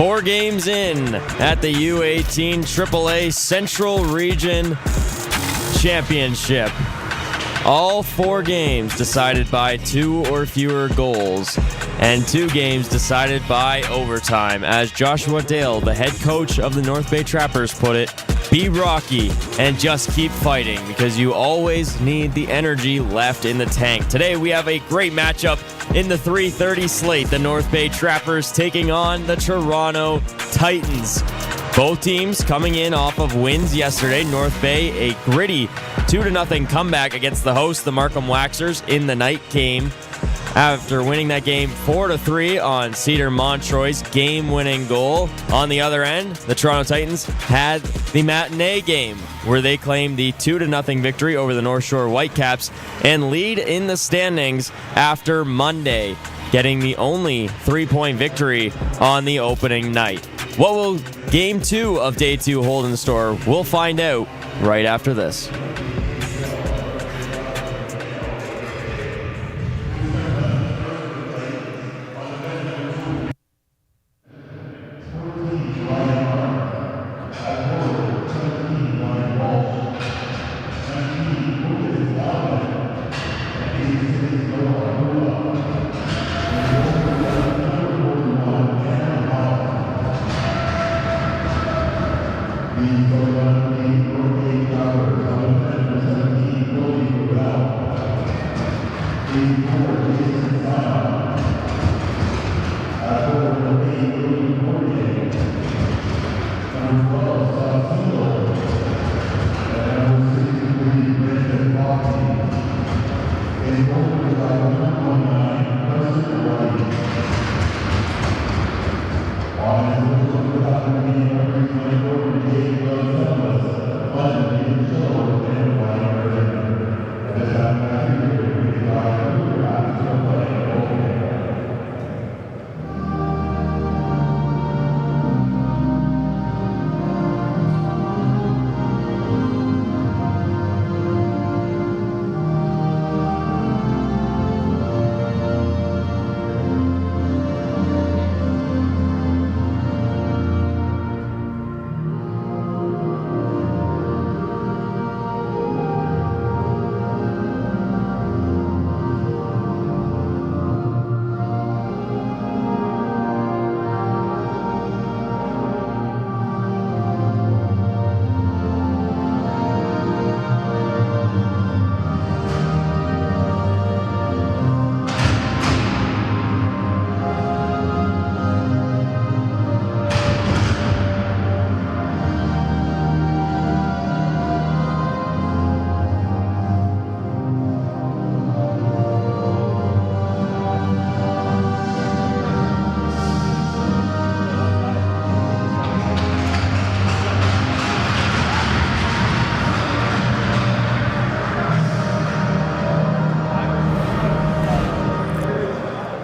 4 games in at the U18 AAA Central Region Championship. All 4 games decided by 2 or fewer goals, and 2 games decided by overtime. As Joshua Dale, the head coach of the North Bay Trappers, put it, be rocky and just keep fighting, because you always need the energy left in the tank. Today we have a great matchup in the 3:30 slate. The North Bay Trappers taking on the Toronto Titans. Both teams coming in off of wins yesterday. North Bay, a gritty 2-0 comeback against the host, the Markham Waxers, in the night game, after winning that game 4-3 on Cedar Montroy's game-winning goal. On the other end, the Toronto Titans had the matinee game, where they claimed the 2-0 victory over the North Shore Whitecaps and lead in the standings after Monday, getting the only 3-point victory on the opening night. What will Game 2 of Day 2 hold in store? We'll find out right after this.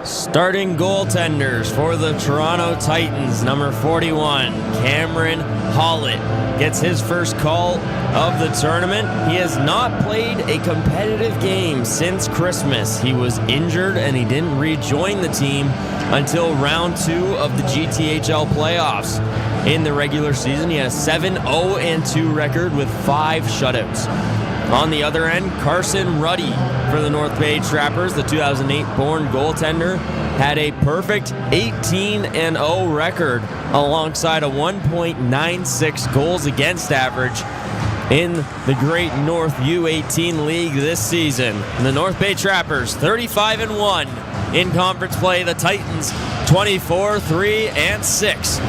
Starting goaltenders for the Toronto Titans, number 41, Cameron Hollett, gets his first call of the tournament. He has not played a competitive game since Christmas. He was injured and he didn't rejoin the team until round 2 of the GTHL playoffs. In the regular season, he had a 7-0-2 record with 5 shutouts. On the other end, Carson Ruddy for the North Bay Trappers, the 2008-born goaltender, had a perfect 18-0 record alongside a 1.96 goals against average in the Great North U18 League this season. And the North Bay Trappers 35-1 in conference play. The Titans 24-3-6.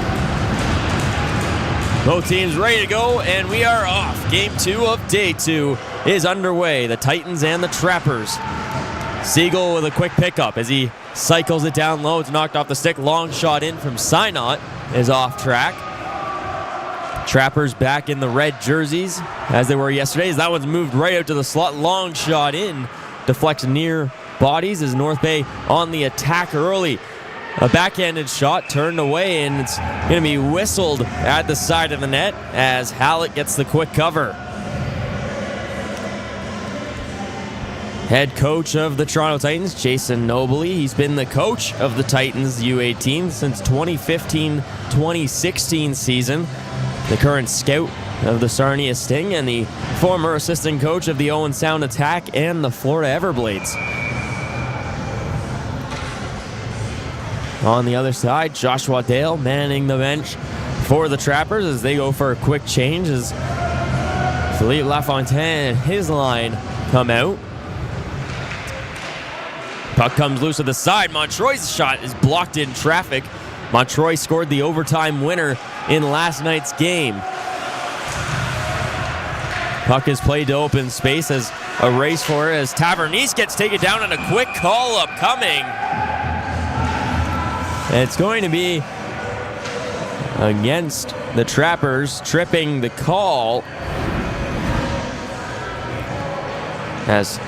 Both teams ready to go, and we are off. Game 2 of Day 2 is underway. The Titans and the Trappers. Siegel with a quick pickup as he cycles it down low. It's knocked off the stick. Long shot in from Synot is off track. Trappers back in the red jerseys as they were yesterday. As that one's moved right out to the slot. Long shot in. Deflects near bodies as North Bay on the attack early. A backhanded shot turned away, and it's going to be whistled at the side of the net as Hallett gets the quick cover. head coach of the Toronto Titans, Jason Nobley. He's been the coach of the Titans U18 since 2015-2016 season. The current scout of the Sarnia Sting and the former assistant coach of the Owen Sound Attack and the Florida Everblades. On the other side, Joshua Dale manning the bench for the Trappers as they go for a quick change as Philippe Lafontaine and his line come out. Puck comes loose to the side. Montroy's shot is blocked in traffic. Montroy scored the overtime winner in last night's game. Puck is played to open space as a race for it as Tavernese gets taken down and a quick call-up coming. It's going to be against the Trappers, tripping the call. As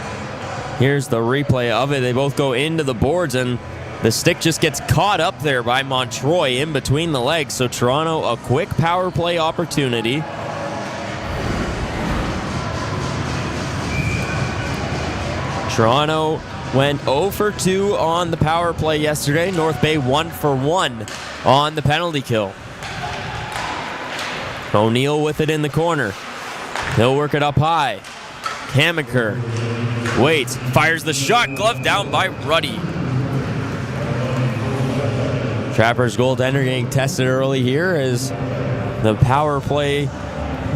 here's the replay of it. They both go into the boards and the stick just gets caught up there by Montroy in between the legs. So Toronto, a quick power play opportunity. Toronto went 0 for 2 on the power play yesterday. North Bay 1 for 1 on the penalty kill. O'Neill with it in the corner. He'll work it up high. Hammaker waits, fires the shot, glove down by Ruddy. Trappers goaltender getting tested early here as the power play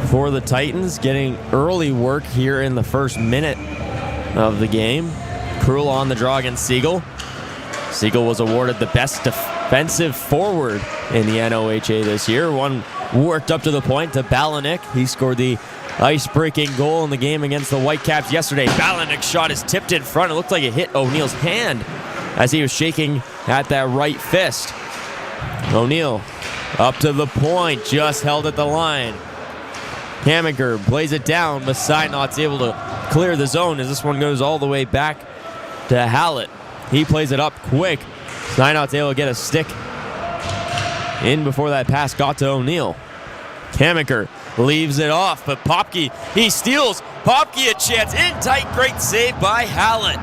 for the Titans getting early work here in the first minute of the game. Krul on the draw against Siegel. Siegel was awarded the best defensive forward in the NOHA this year. One worked up to the point to Balanik. He scored the ice-breaking goal in the game against the Whitecaps yesterday. Balanik's shot is tipped in front. It looked like it hit O'Neill's hand as he was shaking at that right fist. O'Neill up to the point, just held at the line. Hammaker plays it down, but Synot's able to clear the zone as this one goes all the way back to Hallett. He plays it up quick. Synot's able to get a stick in before that pass got to O'Neill. Hammaker leaves it off, but Popke, he steals. Popke a chance in tight, great save by Hallett.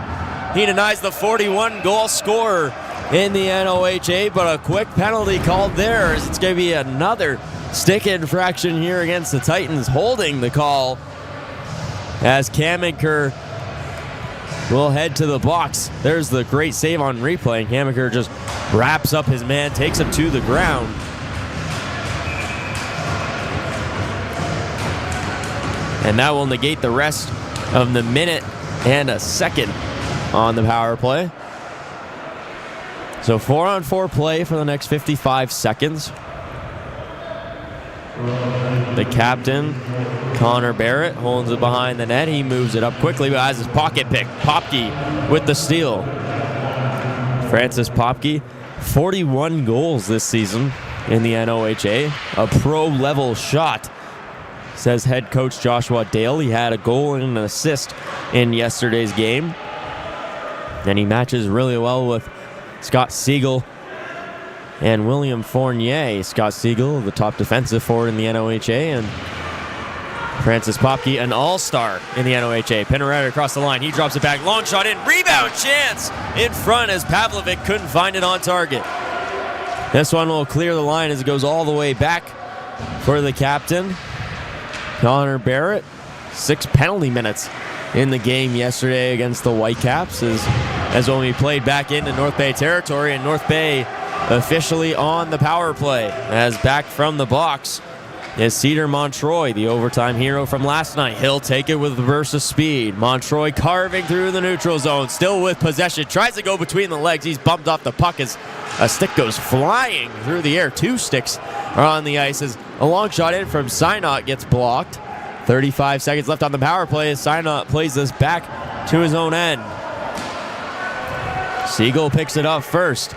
He denies the 41-goal scorer in the NOHA, but a quick penalty called there as it's going to be another stick infraction here against the Titans, holding the call as Hammaker will head to the box. There's the great save on replay. Hammaker just wraps up his man, takes him to the ground. And that will negate the rest of the minute and a second on the power play. So 4-on-4 play for the next 55 seconds. The captain, Connor Barrett, holds it behind the net. He moves it up quickly, but has his pocket pick. Popke with the steal. Francis Popke, 41 goals this season in the NOHA. A pro-level shot, says head coach Joshua Dale. He had a goal and an assist in yesterday's game. And he matches really well with Scott Siegel and William Fournier. Scott Siegel, the top defensive forward in the NOHA, and Francis Popke, an all-star in the NOHA. Pinaretta across the line. He drops it back. Long shot in. Rebound chance in front as Pavlovic couldn't find it on target. This one will clear the line as it goes all the way back for the captain, Connor Barrett. 6 penalty minutes in the game yesterday against the Whitecaps as when we played back into North Bay territory, and North Bay officially on the power play as back from the box is Cedar Montroy, the overtime hero from last night. He'll take it with burst of speed. Montroy carving through the neutral zone, still with possession, tries to go between the legs. He's bumped off the puck as a stick goes flying through the air. 2 sticks are on the ice as a long shot in from Synot gets blocked. 35 seconds left on the power play as Synot plays this back to his own end. Siegel picks it up first.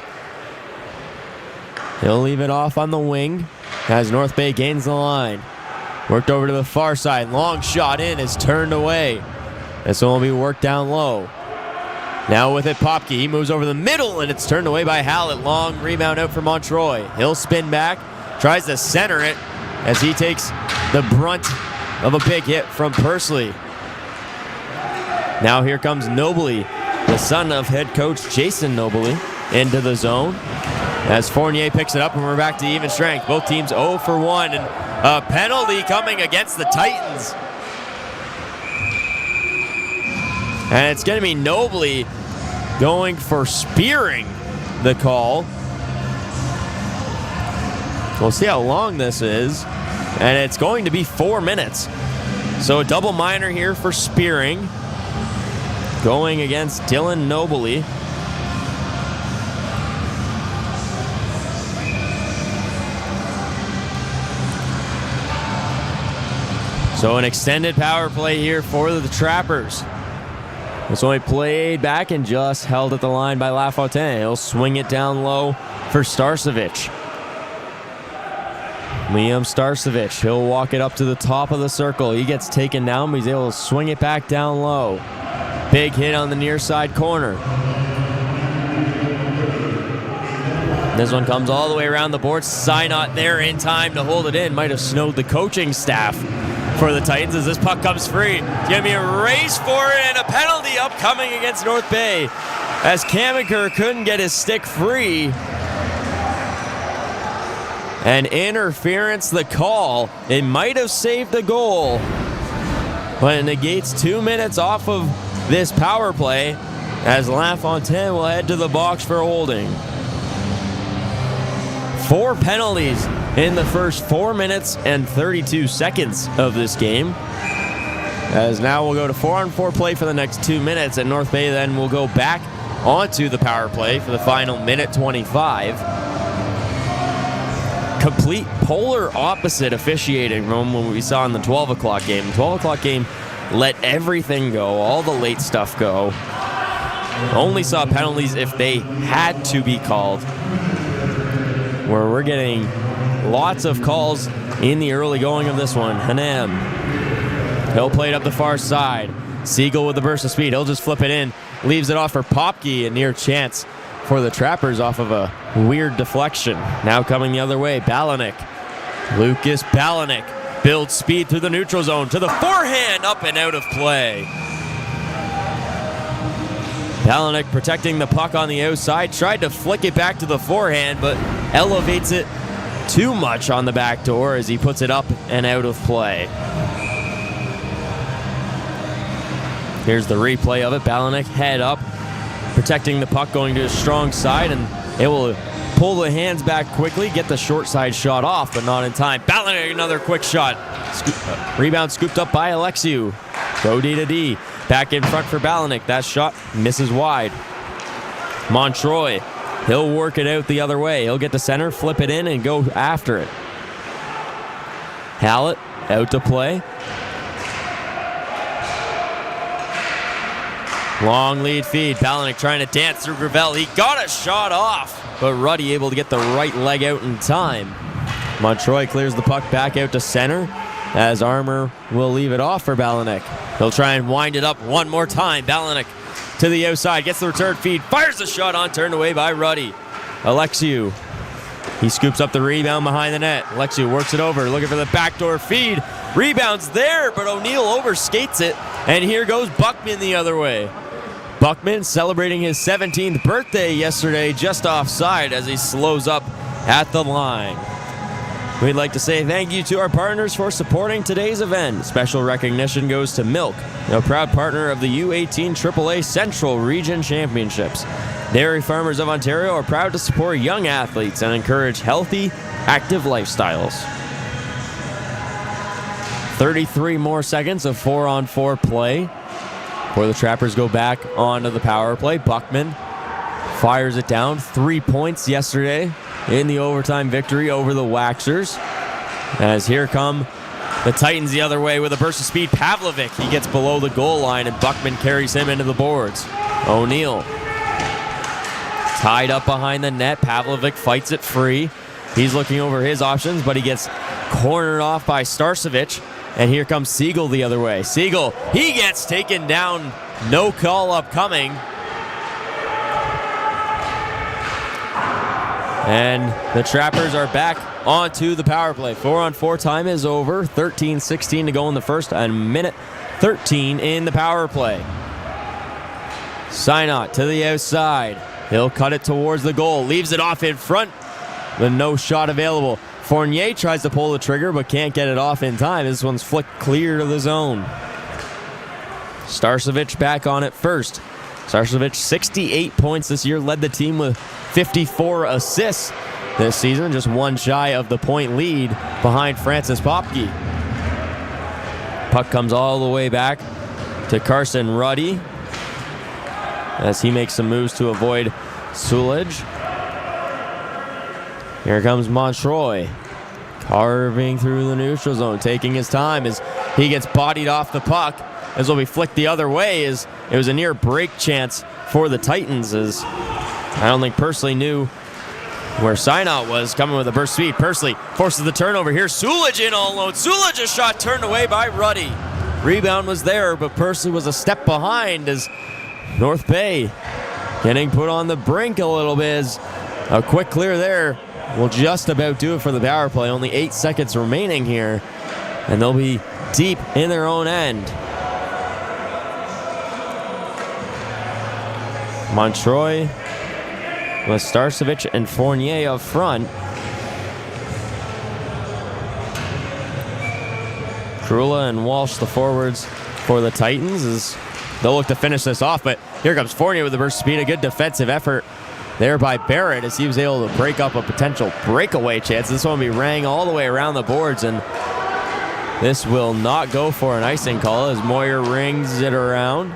He'll leave it off on the wing as North Bay gains the line. Worked over to the far side. Long shot in is turned away. This one will be worked down low. Now with it, Popke. He moves over the middle and it's turned away by Hallett. Long rebound out for Montroy. He'll spin back, tries to center it as he takes the brunt of a big hit from Pursley. Now here comes Nobley, the son of head coach Jason Nobley, into the zone. As Fournier picks it up, and we're back to even strength. Both teams 0 for 1, and a penalty coming against the Titans. And it's going to be Nobley going for spearing the call. We'll see how long this is, and it's going to be 4 minutes. So a double minor here for spearing, going against Dylan Nobley. So an extended power play here for the Trappers. It's only played back and just held at the line by LaFontaine. He'll swing it down low for Starcevic. Liam Starcevic, he'll walk it up to the top of the circle. He gets taken down, but he's able to swing it back down low. Big hit on the near side corner. This one comes all the way around the board. Synot there in time to hold it in. Might have snowed the coaching staff for the Titans as this puck comes free. It's going to be a race for it, and a penalty upcoming against North Bay as Kamiker couldn't get his stick free. And interference the call. It might have saved the goal, but it negates 2 minutes off of this power play as LaFontaine will head to the box for holding. 4 penalties in the first 4 minutes and 32 seconds of this game. As now we'll go to 4-on-4 play for the next 2 minutes, and North Bay then will go back onto the power play for the final minute 25. Complete polar opposite officiating from what we saw in the 12 o'clock game. The 12 o'clock game let everything go, all the late stuff go. Only saw penalties if they had to be called, where we're getting lots of calls in the early going of this one. Hanem, he'll play it up the far side. Siegel with the burst of speed. He'll just flip it in. Leaves it off for Popke. A near chance for the Trappers off of a weird deflection. Now coming the other way, Balanik. Lucas Balanik builds speed through the neutral zone to the forehand, up and out of play. Balanik protecting the puck on the outside. Tried to flick it back to the forehand, but elevates it too much on the back door as he puts it up and out of play. Here's the replay of it. Balanik head up, protecting the puck, going to his strong side, and it will pull the hands back quickly, get the short side shot off, but not in time. Balanik, another quick shot. Rebound scooped up by Alexiou. Go D to D. Back in front for Balanik. That shot misses wide. Montroy, he'll work it out the other way. He'll get to center, flip it in, and go after it. Hallett out to play. Long lead feed. Balanik trying to dance through Gravel. He got a shot off, but Ruddy able to get the right leg out in time. Montroy clears the puck back out to center as Armour will leave it off for Balanik. He'll try and wind it up one more time. Balanik to the outside, gets the return feed, fires the shot on, turned away by Ruddy. Alexiou, he scoops up the rebound behind the net. Alexiou works it over, looking for the backdoor feed. Rebounds there, but O'Neill overskates it, and here goes Buckman the other way. Buckman celebrating his 17th birthday yesterday, just offside as he slows up at the line. We'd like to say thank you to our partners for supporting today's event. Special recognition goes to Milk, a proud partner of the U18 AAA Central Region Championships. Dairy Farmers of Ontario are proud to support young athletes and encourage healthy, active lifestyles. 33 more seconds of 4-on-4 play before the Trappers go back onto the power play. Buckman fires it down. 3 points yesterday in the overtime victory over the Waxers. As here come the Titans the other way with a burst of speed. Pavlovic, he gets below the goal line, and Buckman carries him into the boards. O'Neill tied up behind the net. Pavlovic fights it free. He's looking over his options, but he gets cornered off by Starcevic. And here comes Siegel the other way. Siegel, he gets taken down. No call upcoming. And the Trappers are back onto the power play. 4-on-4 time is over. 13-16 to go in the first, and minute 13 in the power play. Synot to the outside. He'll cut it towards the goal. Leaves it off in front, but no shot available. Fournier tries to pull the trigger, but can't get it off in time. This one's flicked clear to the zone. Starcevic back on it first. Starcevic, 68 points this year, led the team with 54 assists this season, just one shy of the point lead behind Francis Popke. Puck comes all the way back to Carson Ruddy as he makes some moves to avoid Sulej. Here comes Montroy, carving through the neutral zone, taking his time as he gets bodied off the puck. As will be flicked the other way, as it was a near break chance for the Titans, as I don't think Pursley knew where Synot was, coming with a burst speed. Pursley forces the turnover here. Sulej in all alone. Sulej, a shot turned away by Ruddy. Rebound was there, but Pursley was a step behind as North Bay getting put on the brink a little bit, as a quick clear there will just about do it for the power play. Only 8 seconds remaining here, and they'll be deep in their own end. Montroy with Starcevic and Fournier up front. Krula and Walsh, the forwards for the Titans, as they'll look to finish this off, but here comes Fournier with the burst speed. A good defensive effort there by Barrett as he was able to break up a potential breakaway chance. This one will be rang all the way around the boards, and this will not go for an icing call as Moyer rings it around.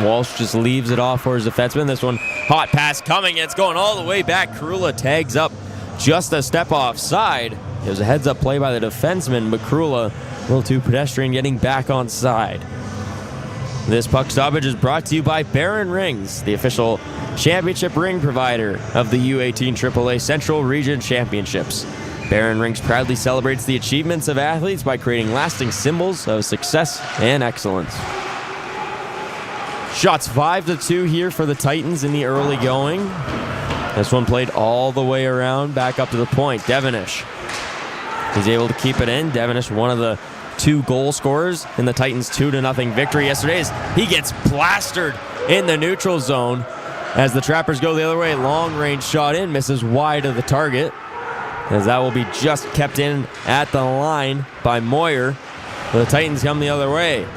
Walsh just leaves it off for his defenseman. This one, hot pass coming. It's going all the way back. Krula tags up just a step offside. It was a heads-up play by the defenseman, but Krula, a little too pedestrian, getting back on side. This puck stoppage is brought to you by Barron Rings, the official championship ring provider of the U18 AAA Central Region Championships. Barron Rings proudly celebrates the achievements of athletes by creating lasting symbols of success and excellence. Shots 5-2 here for the Titans in the early going. This one played all the way around, back up to the point. Devenish is able to keep it in. Devenish, one of the 2 goal scorers in the Titans' 2-0 victory yesterday, as he gets plastered in the neutral zone as the Trappers go the other way. Long range shot in, misses wide of the target, as that will be just kept in at the line by Moyer. The Titans come the other way.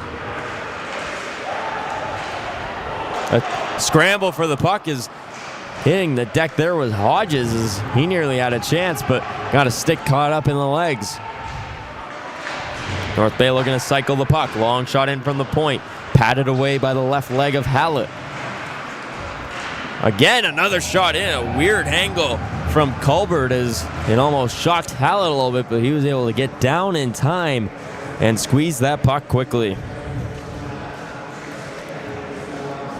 A scramble for the puck is hitting the deck there with Hodges, as he nearly had a chance, but got a stick caught up in the legs. North Bay looking to cycle the puck. Long shot in from the point, patted away by the left leg of Hallett. Again, another shot in, a weird angle from Colbert, as it almost shocked Hallett a little bit, but he was able to get down in time and squeeze that puck quickly.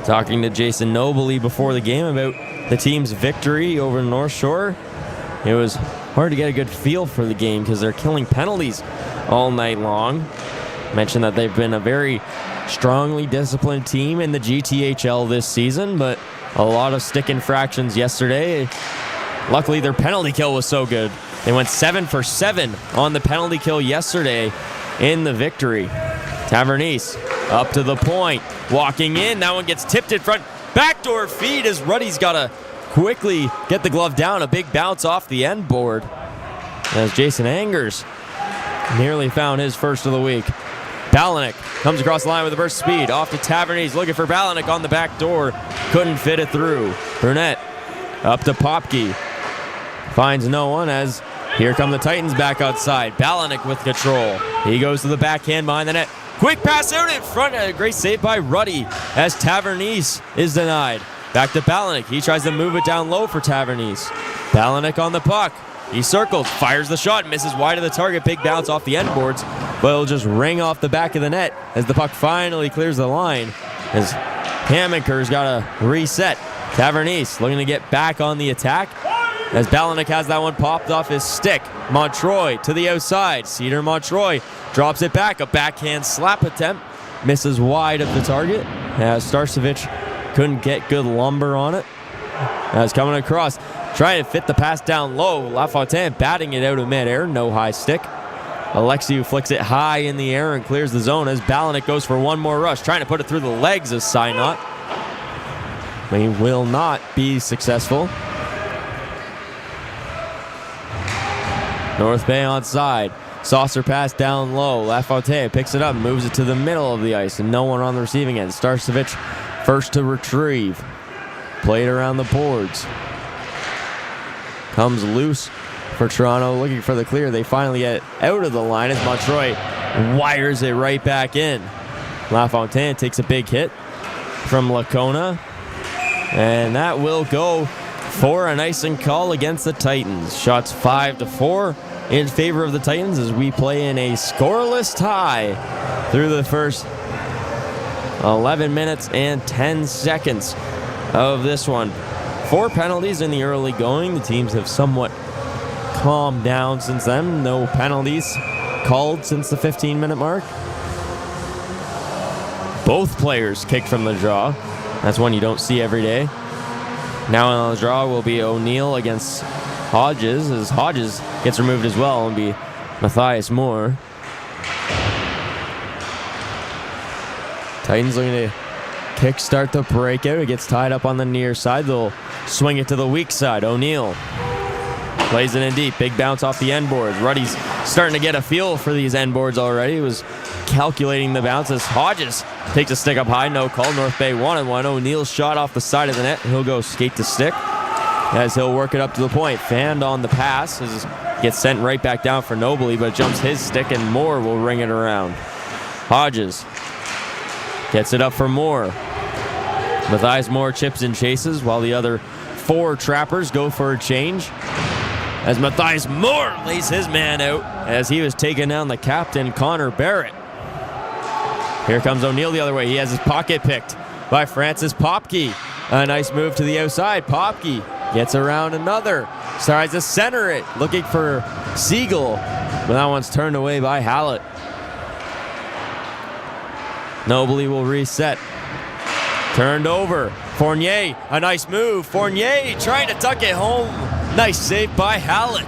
Talking to Jason Nobley before the game about the team's victory over North Shore. It was hard to get a good feel for the game because they're killing penalties all night long. Mentioned that they've been a very strongly disciplined team in the GTHL this season, but a lot of stick infractions yesterday. Luckily, their penalty kill was so good. They went 7 for 7 on the penalty kill yesterday in the victory. Tavernese up to the point, walking in. That one gets tipped in front. Backdoor feed as Ruddy's got to quickly get the glove down. A big bounce off the end board as Jason Angers nearly found his first of the week. Balanik comes across the line with a burst speed. Off to Tavernese, looking for Balanik on the back door. Couldn't fit it through. Burnett up to Popke. Finds no one as here come the Titans back outside. Balanik with control. He goes to the backhand behind the net. Quick pass out in front. A great save by Ruddy as Tavernese is denied. Back to Balanik. He tries to move it down low for Tavernese. Balanik on the puck. He circles, fires the shot, misses wide of the target. Big bounce off the end boards, but it'll just ring off the back of the net as the puck finally clears the line. As Hammaker's got to reset. Tavernese looking to get back on the attack as Balanik has that one popped off his stick. Montroy to the outside. Cedar Montroy drops it back. A backhand slap attempt. Misses wide of the target as Starcevic couldn't get good lumber on it. As coming across, trying to fit the pass down low. LaFontaine batting it out of midair. No high stick. Alexiou flicks it high in the air and clears the zone as Balanik goes for one more rush. Trying to put it through the legs of Synot. He will not be successful. North Bay onside. Saucer pass down low. LaFontaine picks it up, moves it to the middle of the ice, and no one on the receiving end. Starcevic first to retrieve. Played around the boards. Comes loose for Toronto, looking for the clear. They finally get out of the line as Montroy wires it right back in. LaFontaine takes a big hit from Lacona, and that will go for an icing call against the Titans. Shots 5-4 in favor of the Titans as we play in a scoreless tie through the first 11 minutes and 10 seconds of this one. 4 penalties in the early going. The teams have somewhat calmed down since then. No penalties called since the 15-minute mark. Both players kicked from the draw. That's one you don't see every day. Now on the draw will be O'Neill against Hodges, as Hodges gets removed as well, and be Matthias Moore. Titans looking to kickstart the breakout. It gets tied up on the near side. They'll swing it to the weak side. O'Neill plays it in deep. Big bounce off the end boards. Ruddy's starting to get a feel for these end boards already. He was calculating the bounces. Hodges takes a stick up high. No call. North Bay 1-1. O'Neill's shot off the side of the net. He'll go skate to stick as he'll work it up to the point. Fanned on the pass. Gets sent right back down for Nobley, but jumps his stick, and Moore will ring it around. Hodges gets it up for Moore. Matthias Moore chips and chases while the other 4 trappers go for a change. As Matthias Moore lays his man out as he was taking down the captain, Connor Barrett. Here comes O'Neill the other way. He has his pocket picked by Francis Popke. A nice move to the outside. Popke gets around another. Tries to center it, looking for Siegel, but that one's turned away by Hallett. Nobley will reset. Turned over. Fournier, a nice move. Fournier trying to tuck it home. Nice save by Hallett.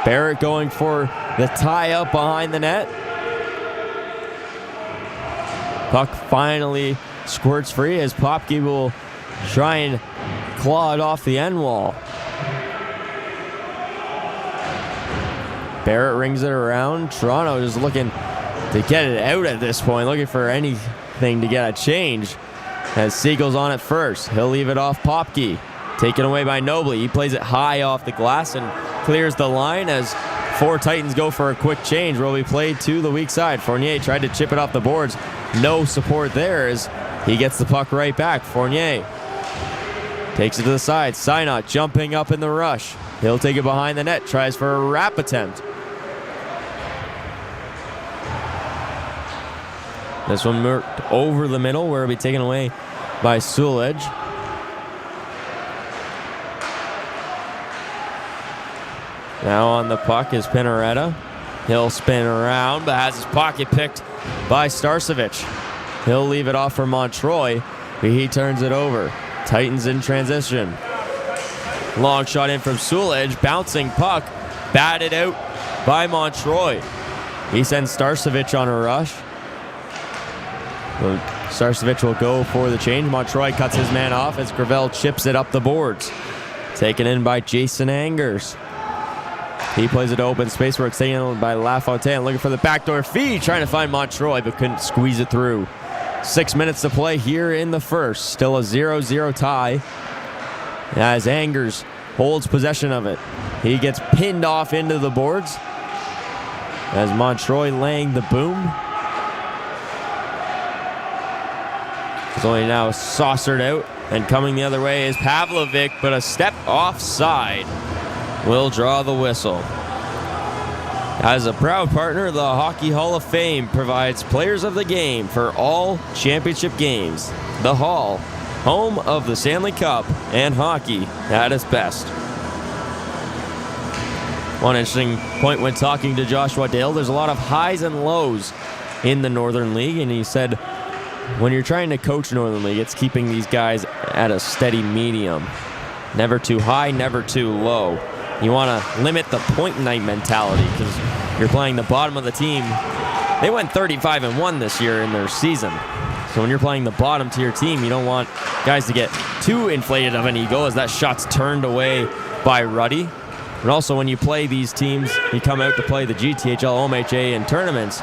Barrett going for the tie up behind the net. Puck finally squirts free as Popke will try and claw it off the end wall. Barrett rings it around. Toronto is looking to get it out at this point, looking for anything to get a change. As Siegel's on it first. He'll leave it off Popke. Taken away by Nobley. He plays it high off the glass and clears the line as 4 Titans go for a quick change. Will be played to the weak side. Fournier tried to chip it off the boards. No support there as he gets the puck right back. Fournier takes it to the side. Synot jumping up in the rush. He'll take it behind the net. Tries for a wrap attempt. This one worked over the middle where it'll be taken away by Sulej. Now on the puck is Pinaretta. He'll spin around, but has his pocket picked by Starcevic. He'll leave it off for Montroy, but he turns it over. Titans in transition. Long shot in from Sulej, bouncing puck, batted out by Montroy. He sends Starcevic on a rush. Starcevic will go for the change. Montroy cuts his man off as Gravel chips it up the boards. Taken in by Jason Angers. He plays it to open space where it's taken in by LaFontaine. Looking for the backdoor feed. Trying to find Montroy, but couldn't squeeze it through. 6 minutes to play here in the first. Still a 0-0 tie. As Angers holds possession of it. He gets pinned off into the boards. As Montroy laying the boom. It's only now saucered out, and coming the other way is Pavlovic, but a step offside will draw the whistle. As a proud partner, the Hockey Hall of Fame provides players of the game for all championship games. The Hall, home of the Stanley Cup and hockey at its best. One interesting point when talking to Joshua Dale, there's a lot of highs and lows in the Northern League, and he said, when you're trying to coach Northern League, it's keeping these guys at a steady medium. Never too high, never too low. You want to limit the point night mentality because you're playing the bottom of the team They went 35-1 this year in their season. So when you're playing the bottom tier team, you don't want guys to get too inflated of an ego as that shot's turned away by Ruddy. And also when you play these teams, you come out to play the GTHL, OMHA, and tournaments,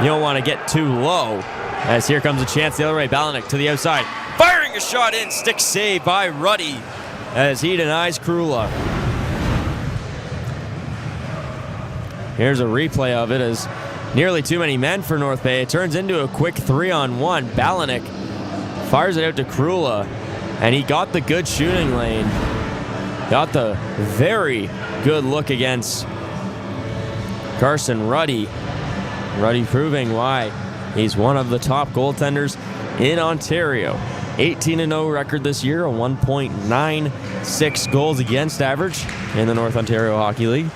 you don't want to get too low. As here comes a chance the other way. Balanik to the outside. Firing a shot in. Stick save by Ruddy as he denies Krula. Here's a replay of it as nearly too many men for North Bay. It turns into a quick 3-on-1. Balanik fires it out to Krula, and he got the good shooting lane. Got the very good look against Carson Ruddy. Ruddy proving why he's one of the top goaltenders in Ontario. 18-0 record this year, a 1.96 goals against average in the North Ontario Hockey League.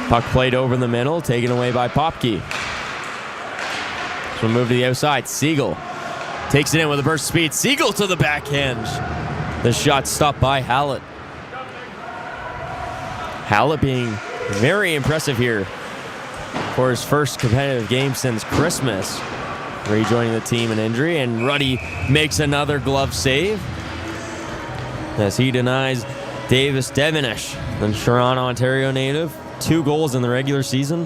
Puck played over the middle, taken away by Popke. So move to the outside. Siegel takes it in with a burst of speed. Siegel to the backhand. The shot stopped by Hallett. Hallett being very impressive here for his first competitive game since Christmas. Rejoining the team in injury, and Ruddy makes another glove save as he denies Davis Devenish, the Toronto, Ontario native. 2 goals in the regular season,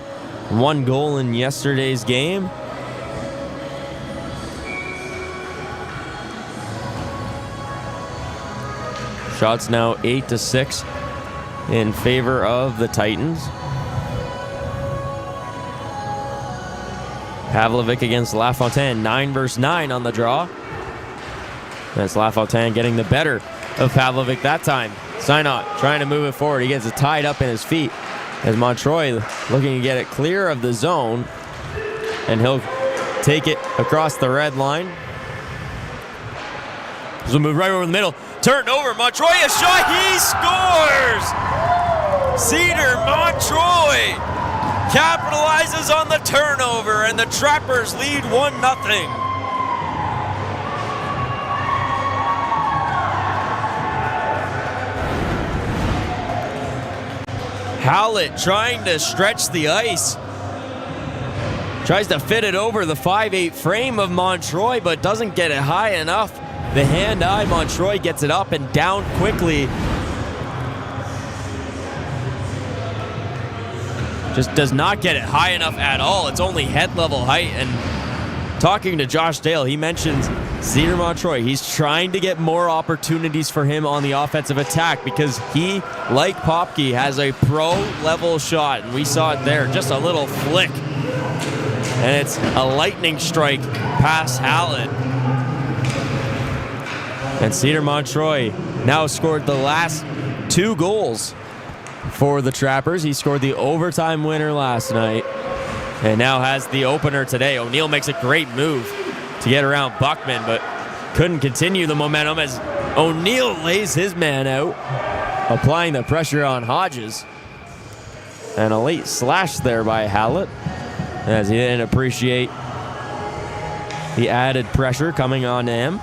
1 goal in yesterday's game. Shots now 8-6 in favor of the Titans. Pavlovic against LaFontaine, 9 versus 9 on the draw. That's LaFontaine getting the better of Pavlovic that time. Synot trying to move it forward. He gets it tied up in his feet as Montroy looking to get it clear of the zone. And he'll take it across the red line. He'll move right over the middle. Turned over. Montroy, a shot. He scores! Cedar Montroy capitalizes on the turnover, and the Trappers lead 1-0. Hallett trying to stretch the ice. Tries to fit it over the 5'8" frame of Montroy, but doesn't get it high enough. The hand-eye, Montroy gets it up and down quickly. Just does not get it high enough at all. It's only head level height. And talking to Josh Dale, he mentions Cedar Montroy. He's trying to get more opportunities for him on the offensive attack because he, like Popke, has a pro-level shot. And we saw it there, just a little flick. And it's a lightning strike past Hallett. And Cedar Montroy now scored the last 2 goals for the Trappers. He scored the overtime winner last night and now has the opener today. O'Neill makes a great move to get around Buckman, but couldn't continue the momentum as O'Neill lays his man out, applying the pressure on Hodges. And a late slash there by Hallett as he didn't appreciate the added pressure coming on to him.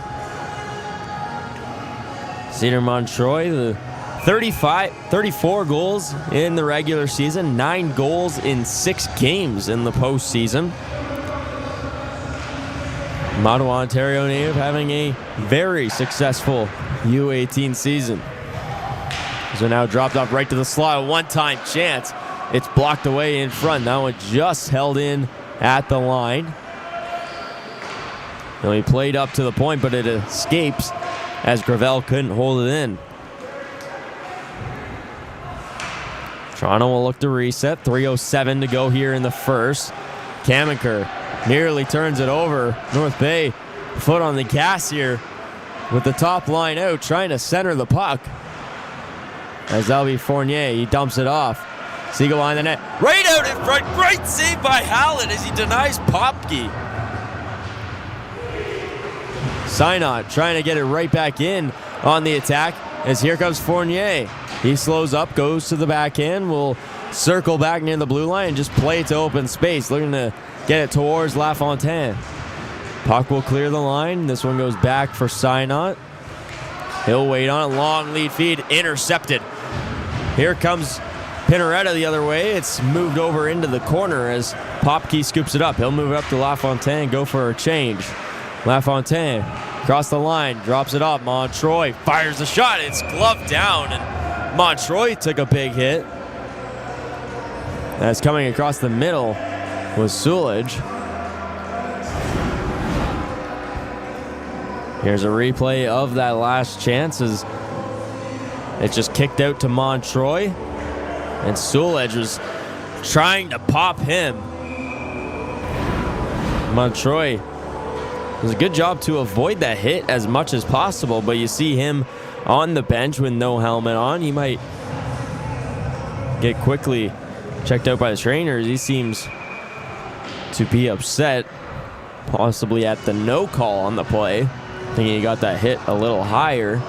Cedar Montroy, the 34 goals in the regular season, 9 goals in 6 games in the postseason. Ottawa, Ontario native having a very successful U18 season. So now dropped off right to the slot, a one-time chance. It's blocked away in front. That one just held in at the line. Now he played up to the point, but it escapes as Gravel couldn't hold it in. Toronto will look to reset. 3:07 to go here in the first. Kamenker nearly turns it over. North Bay foot on the gas here with the top line out, trying to center the puck. As that'll be Fournier. He dumps it off. Siegel behind the net. Right out in front. Great save by Hallett as he denies Popke. Synot trying to get it right back in on the attack as here comes Fournier. He slows up, goes to the backhand, will circle back near the blue line and just play it to open space, looking to get it towards LaFontaine. Puck will clear the line. This one goes back for Synot. He'll wait on it. Long lead feed, intercepted. Here comes Pinaretta the other way. It's moved over into the corner as Popke scoops it up. He'll move it up to LaFontaine, go for a change. LaFontaine across the line, drops it up. Montroy fires a shot. It's gloved down, and Montroy took a big hit. That's coming across the middle was Sulage. Here's a replay of that last chance as it's just kicked out to Montroy, and Sulage was trying to pop him. Montroy does a good job to avoid that hit as much as possible, but you see him on the bench with no helmet on. He might get quickly checked out by the trainers. He seems to be upset, possibly at the no call on the play, thinking he got that hit a little higher.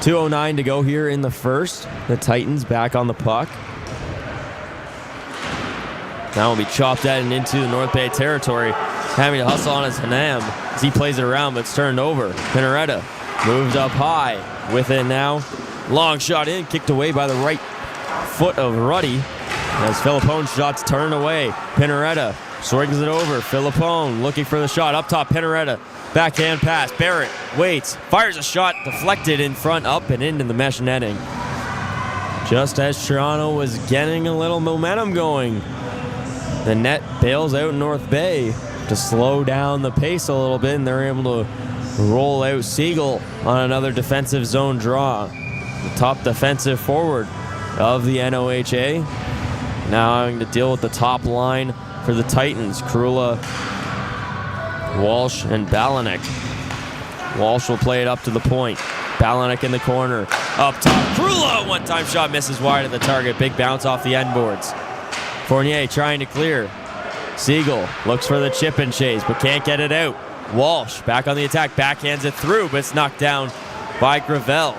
2:09 to go here in the first. The Titans back on the puck. Now will be chopped at and into the North Bay territory. Having to hustle on his Hanam as he plays it around, but it's turned over. Pinaretta moved up high with it now. Long shot in, kicked away by the right foot of Ruddy as Philippone's shot's turned away. Pinaretta swings it over. Philippone looking for the shot. Up top, Pinaretta. Backhand pass. Barrett waits. Fires a shot. Deflected in front, up and into the mesh netting. Just as Toronto was getting a little momentum going, the net bails out North Bay to slow down the pace a little bit, and they're able to roll out Siegel on another defensive zone draw. The top defensive forward of the NOHA. Now having to deal with the top line for the Titans. Krula, Walsh, and Balanek. Walsh will play it up to the point. Balanek in the corner. Up top. Krula, one-time shot, misses wide of the target. Big bounce off the end boards. Fournier trying to clear. Siegel looks for the chip and chase, but can't get it out. Walsh back on the attack. Backhands it through, but it's knocked down by Gravel.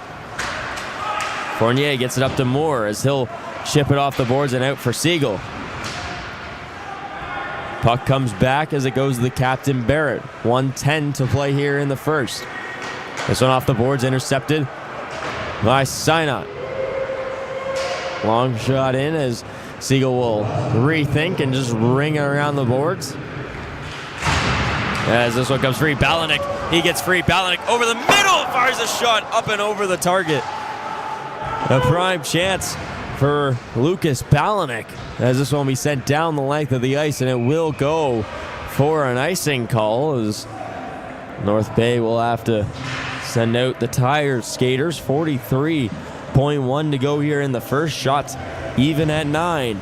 Fournier gets it up to Moore as he'll chip it off the boards and out for Siegel. Puck comes back as it goes to the captain, Barrett. 1:10 to play here in the first. This one off the boards, intercepted by Synot. Long shot in as Siegel will rethink and just ring it around the boards. As this one comes free, Balanek, he gets free. Balanek over the middle, fires a shot up and over the target. A prime chance for Lucas Balanek as this one will be sent down the length of the ice, and it will go for an icing call as North Bay will have to send out the tired skaters. 43.1 to go here in the first. Shots even at 9.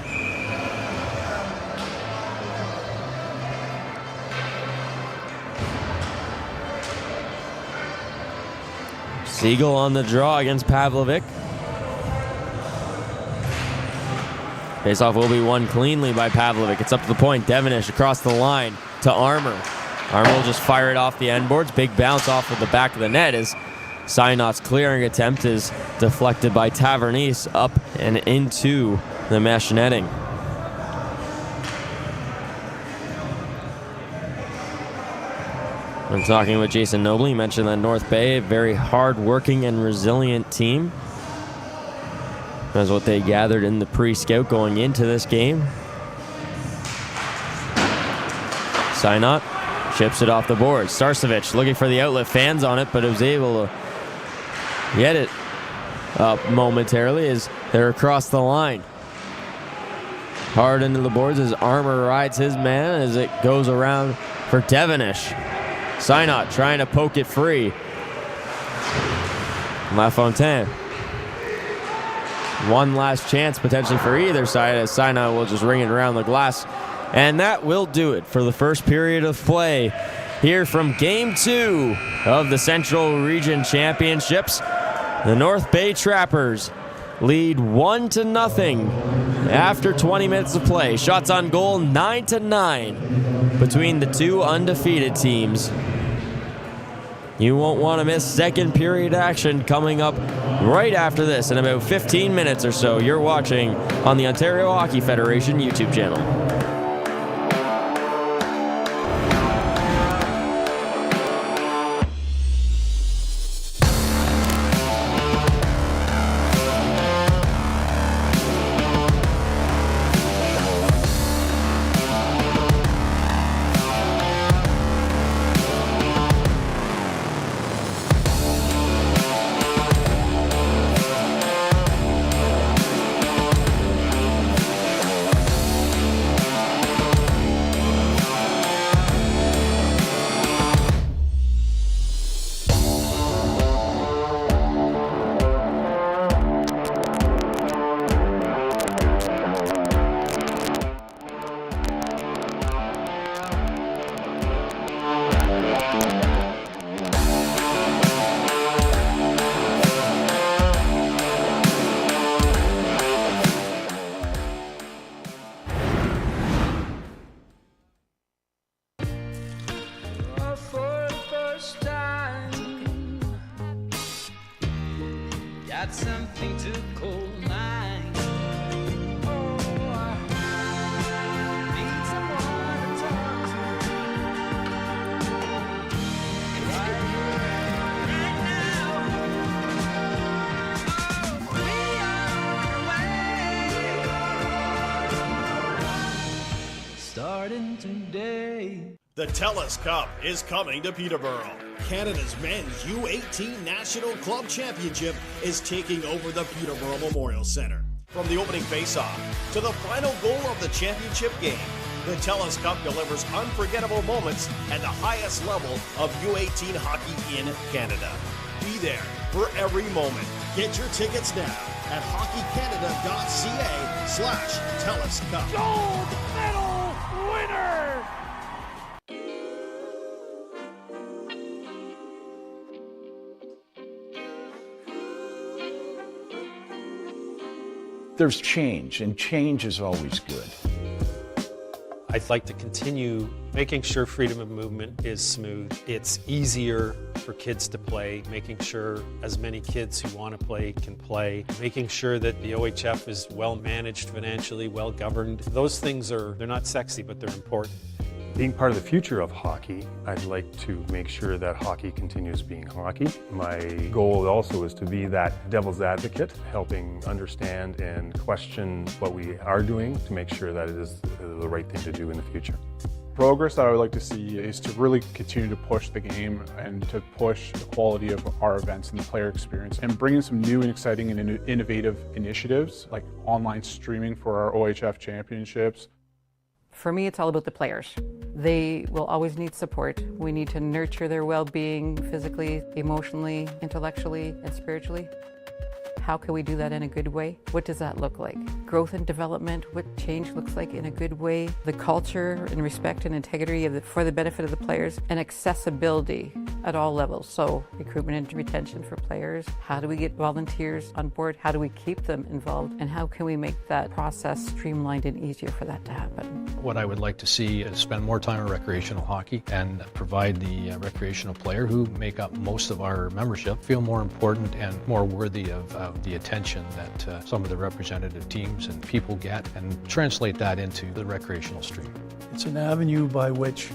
Siegel on the draw against Pavlovic. Faceoff will be won cleanly by Pavlovic. It's up to the point. Devenish across the line to Armour. Armour will just fire it off the end boards. Big bounce off of the back of the net as Synot's clearing attempt is deflected by Tavernese up and into the mesh netting. When talking with Jason Noble, he mentioned that North Bay, a very hard-working and resilient team. That's what they gathered in the pre-scout going into this game. Synot chips it off the board. Starcevic looking for the outlet, fans on it, but was able to get it up momentarily as they're across the line. Hard into the boards as Armour rides his man as it goes around for Devenish. Synot trying to poke it free. LaFontaine. One last chance potentially for either side as Synot will just ring it around the glass. And that will do it for the first period of play here from Game 2 of the Central Region Championships. The North Bay Trappers lead 1-0 after 20 minutes of play. Shots on goal 9-9 between the two undefeated teams. You won't want to miss second period action coming up right after this in about 15 minutes or so. You're watching on the Ontario Hockey Federation YouTube channel. The TELUS Cup is coming to Peterborough. Canada's men's U18 National Club Championship is taking over the Peterborough Memorial Centre. From the opening face-off to the final goal of the championship game, the TELUS Cup delivers unforgettable moments at the highest level of U18 hockey in Canada. Be there for every moment. Get your tickets now at hockeycanada.ca/TELUS Cup. Gold medal winner! There's change, and change is always good. I'd like to continue making sure freedom of movement is smooth. It's easier for kids to play, making sure as many kids who want to play can play, making sure that the OHF is well managed financially, well governed. Those things they're not sexy, but they're important. Being part of the future of hockey, I'd like to make sure that hockey continues being hockey. My goal also is to be that devil's advocate, helping understand and question what we are doing to make sure that it is the right thing to do in the future. Progress that I would like to see is to really continue to push the game and to push the quality of our events and the player experience, and bring in some new and exciting and innovative initiatives like online streaming for our OHF championships. For me, it's all about the players. They will always need support. We need to nurture their well-being physically, emotionally, intellectually, and spiritually. How can we do that in a good way? What does that look like? Growth and development, what change looks like in a good way, the culture and respect and integrity for the benefit of the players, and accessibility at all levels. So recruitment and retention for players. How do we get volunteers on board? How do we keep them involved? And how can we make that process streamlined and easier for that to happen? What I would like to see is spend more time on recreational hockey and provide the recreational player who make up most of our membership feel more important and more worthy of the attention that some of the representative teams and people get, and translate that into the recreational stream. It's an avenue by which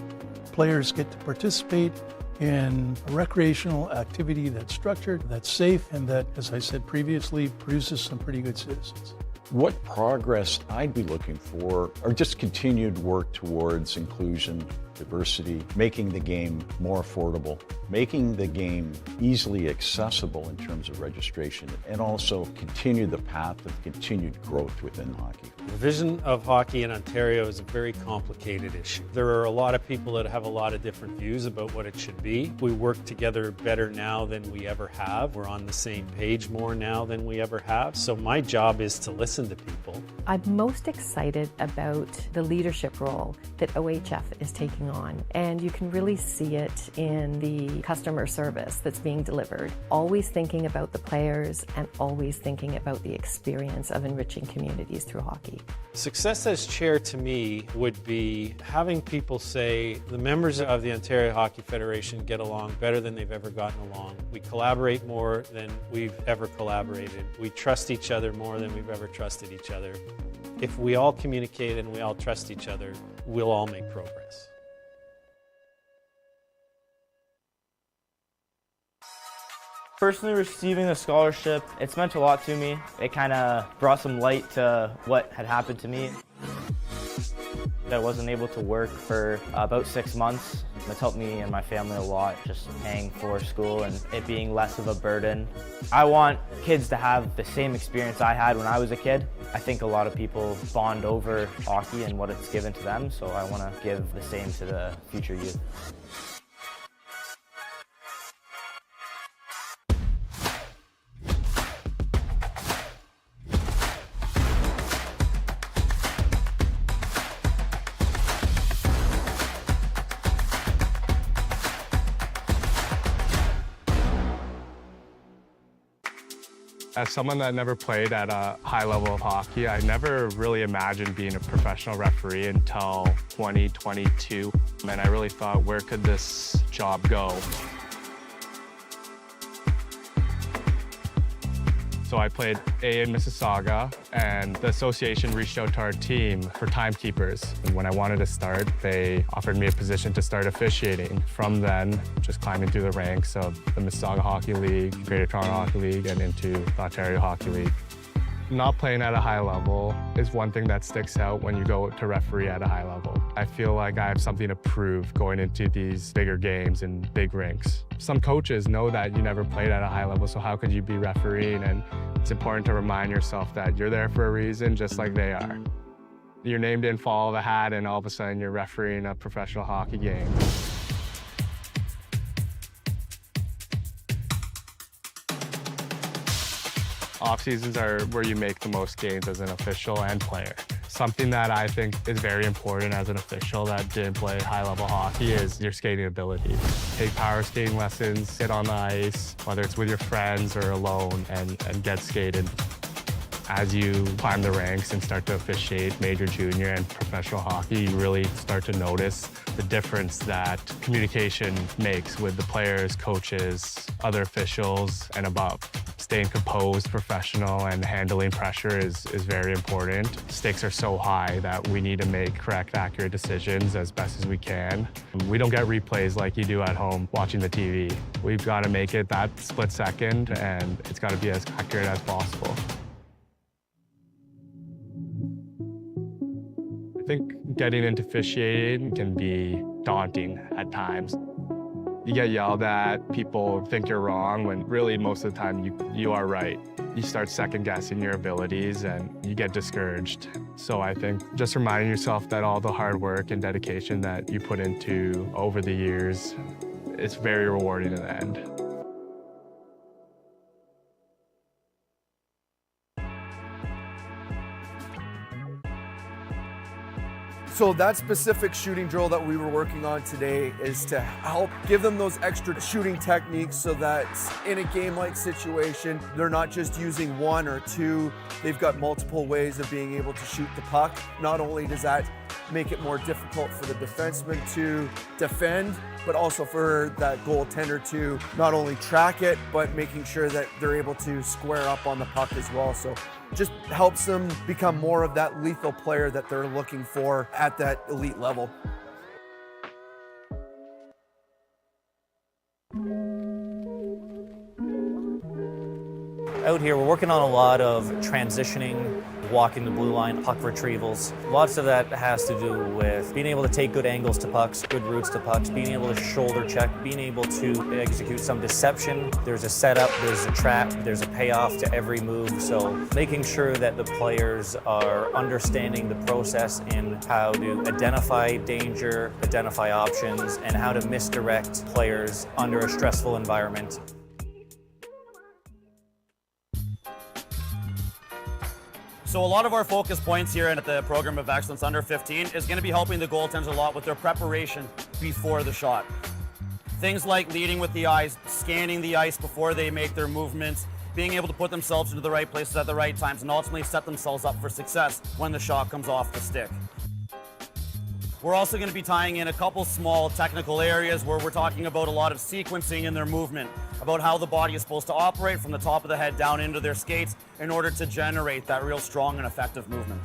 players get to participate in a recreational activity that's structured, that's safe, and that, as I said previously, produces some pretty good citizens. What progress I'd be looking for are just continued work towards inclusion, diversity, making the game more affordable, making the game easily accessible in terms of registration, and also continue the path of continued growth within hockey. The vision of hockey in Ontario is a very complicated issue. There are a lot of people that have a lot of different views about what it should be. We work together better now than we ever have. We're on the same page more now than we ever have. So my job is to listen to people. I'm most excited about the leadership role that OHF is taking on, and you can really see it in the customer service that's being delivered. Always thinking about the players and always thinking about the experience of enriching communities through hockey. Success as chair to me would be having people say the members of the Ontario Hockey Federation get along better than they've ever gotten along. We collaborate more than we've ever collaborated. We trust each other more than we've ever trusted each other. If we all communicate and we all trust each other, we'll all make progress. Personally, receiving the scholarship, it's meant a lot to me. It kind of brought some light to what had happened to me. I wasn't able to work for about 6 months. It's helped me and my family a lot, just paying for school and it being less of a burden. I want kids to have the same experience I had when I was a kid. I think a lot of people bond over hockey and what it's given to them, so I want to give the same to the future youth. As someone that never played at a high level of hockey, I never really imagined being a professional referee until 2022. And I really thought, where could this job go? So I played A in Mississauga, and the association reached out to our team for timekeepers. And when I wanted to start, they offered me a position to start officiating. From then, just climbing through the ranks of the Mississauga Hockey League, Greater Toronto Hockey League, and into the Ontario Hockey League. Not playing at a high level is one thing that sticks out when you go to referee at a high level. I feel like I have something to prove going into these bigger games and big rinks. Some coaches know that you never played at a high level, so how could you be refereeing? And it's important to remind yourself that you're there for a reason, just like they are. Your name didn't fall out of a hat and all of a sudden you're refereeing a professional hockey game. Off seasons are where you make the most gains as an official and player. Something that I think is very important as an official that didn't play high-level hockey is your skating ability. Take power skating lessons, sit on the ice, whether it's with your friends or alone, and get skated. As you climb the ranks and start to officiate major, junior, and professional hockey, you really start to notice the difference that communication makes with the players, coaches, other officials, and above. Staying composed, professional, and handling pressure is very important. Stakes are so high that we need to make correct, accurate decisions as best as we can. We don't get replays like you do at home watching the TV. We've got to make it that split second, and it's got to be as accurate as possible. I think getting into officiating can be daunting at times. You get yelled at, people think you're wrong, when really most of the time you are right. You start second-guessing your abilities and you get discouraged. So I think just reminding yourself that all the hard work and dedication that you put into over the years, it's very rewarding in the end. So that specific shooting drill that we were working on today is to help give them those extra shooting techniques so that in a game-like situation, they're not just using one or two, they've got multiple ways of being able to shoot the puck. Not only does that make it more difficult for the defenseman to defend, but also for that goaltender to not only track it, but making sure that they're able to square up on the puck as well. So just helps them become more of that lethal player that they're looking for at that elite level. Out here, we're working on a lot of transitioning, walking the blue line, puck retrievals. Lots of that has to do with being able to take good angles to pucks, good routes to pucks, being able to shoulder check, being able to execute some deception. There's a setup, there's a trap, there's a payoff to every move. So making sure that the players are understanding the process in how to identify danger, identify options, and how to misdirect players under a stressful environment. So a lot of our focus points here at the Program of Excellence Under 15 is going to be helping the goaltenders a lot with their preparation before the shot. Things like leading with the eyes, scanning the ice before they make their movements, being able to put themselves into the right places at the right times, and ultimately set themselves up for success when the shot comes off the stick. We're also going to be tying in a couple small technical areas where we're talking about a lot of sequencing in their movement, about how the body is supposed to operate from the top of the head down into their skates in order to generate that real strong and effective movement.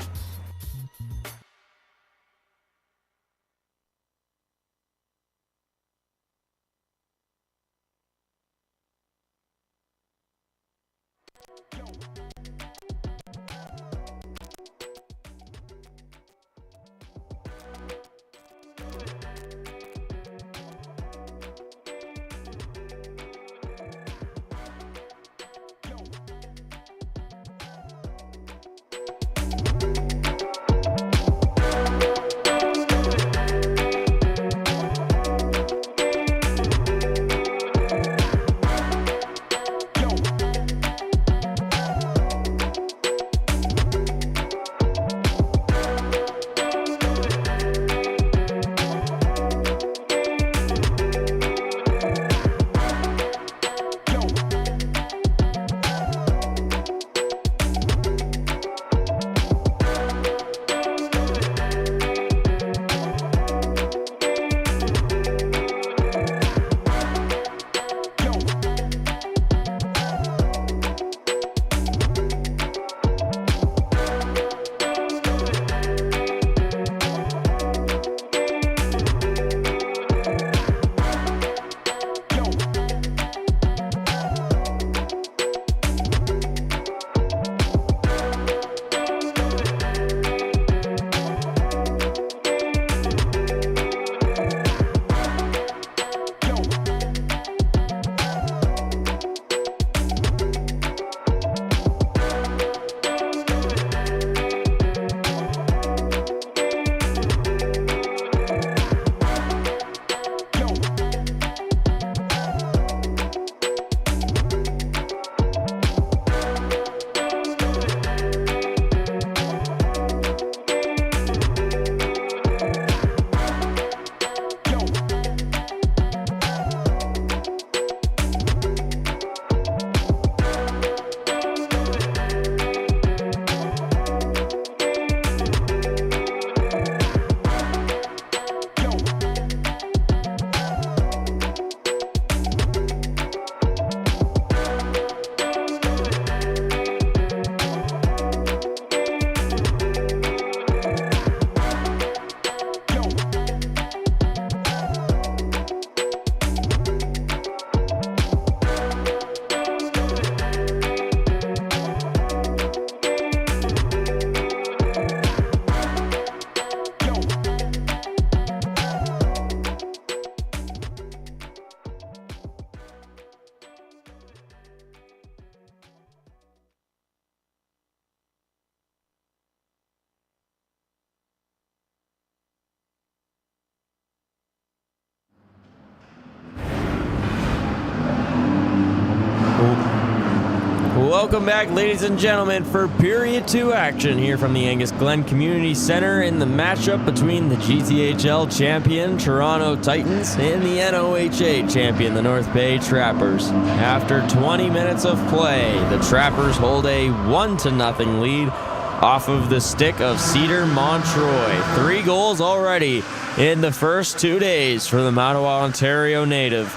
Welcome back, ladies and gentlemen, for Period 2 action here from the Angus Glen Community Centre in the matchup between the GTHL champion Toronto Titans and the NOHA champion, the North Bay Trappers. After 20 minutes of play, the Trappers hold a 1-0 lead off of the stick of Cedar Montroy. 3 goals already in the first 2 days for the Mattawa, Ontario native,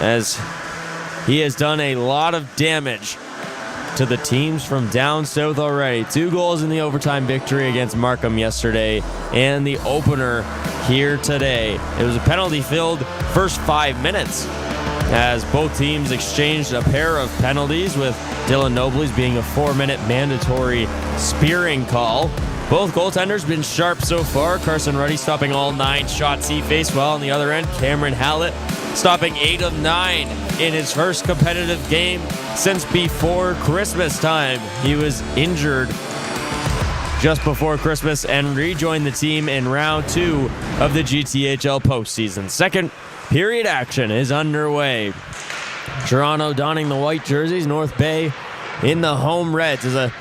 as he has done a lot of damage to the teams from down south already. 2 goals in the overtime victory against Markham yesterday and the opener here today. It was a penalty-filled first 5 minutes as both teams exchanged a pair of penalties, with Dylan Nobley's being a 4-minute mandatory spearing call. Both goaltenders been sharp so far. Carson Ruddy stopping all 9 shots he faced, while on the other end, Cameron Hallett stopping 8 of 9 in his first competitive game since before Christmas time. He was injured just before Christmas and rejoined the team in round 2 of the GTHL postseason. Second period action is underway. Toronto donning the white jerseys, North Bay in the home reds. Is a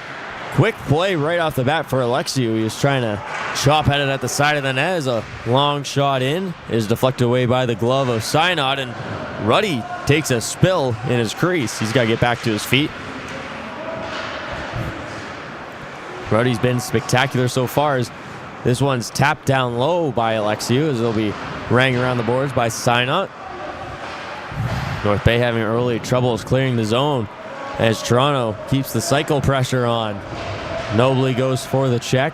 quick play right off the bat for Alexiou. He was trying to chop at it at the side of the net as a long shot in is deflected away by the glove of Synod, and Ruddy takes a spill in his crease. He's got to get back to his feet. Ruddy's been spectacular so far, as this one's tapped down low by Alexiou, as it'll be rang around the boards by Synod. North Bay having early troubles clearing the zone as Toronto keeps the cycle pressure on. Nobley goes for the check.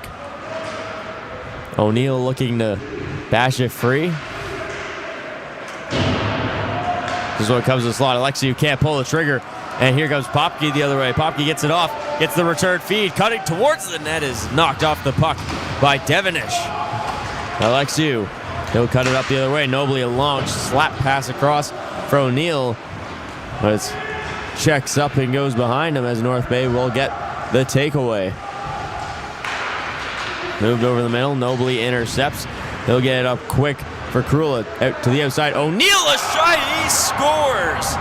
O'Neill looking to bash it free. This is what comes to the slot. Alexiou can't pull the trigger. And here comes Popke the other way. Popke gets it off, gets the return feed, cutting towards the net, is knocked off the puck by Devonish. Alexiou, he'll cut it up the other way. Nobley a long slap pass across for O'Neill, but it's checks up and goes behind him as North Bay will get the takeaway. Moved over the middle, Nobley intercepts. He'll get it up quick for Krula. Out to the outside, O'Neill a shot, he scores!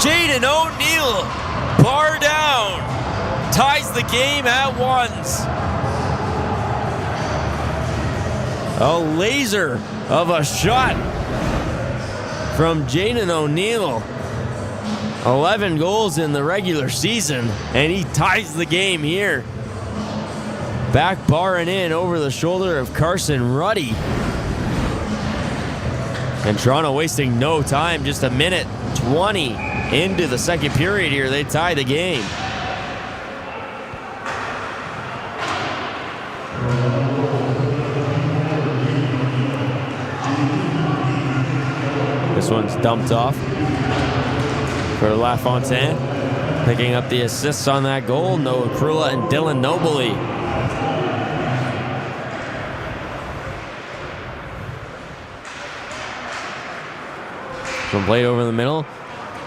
Jaden O'Neill, bar down, ties the game at 1. A laser of a shot from Jaden O'Neill. 11 goals in the regular season, and he ties the game here. Back barring in over the shoulder of Carson Ruddy. And Toronto wasting no time, just a minute 20 into the second period here. They tie the game. This one's dumped off for LaFontaine. Picking up the assists on that goal, Noah Krula and Dylan Nobley. From played over the middle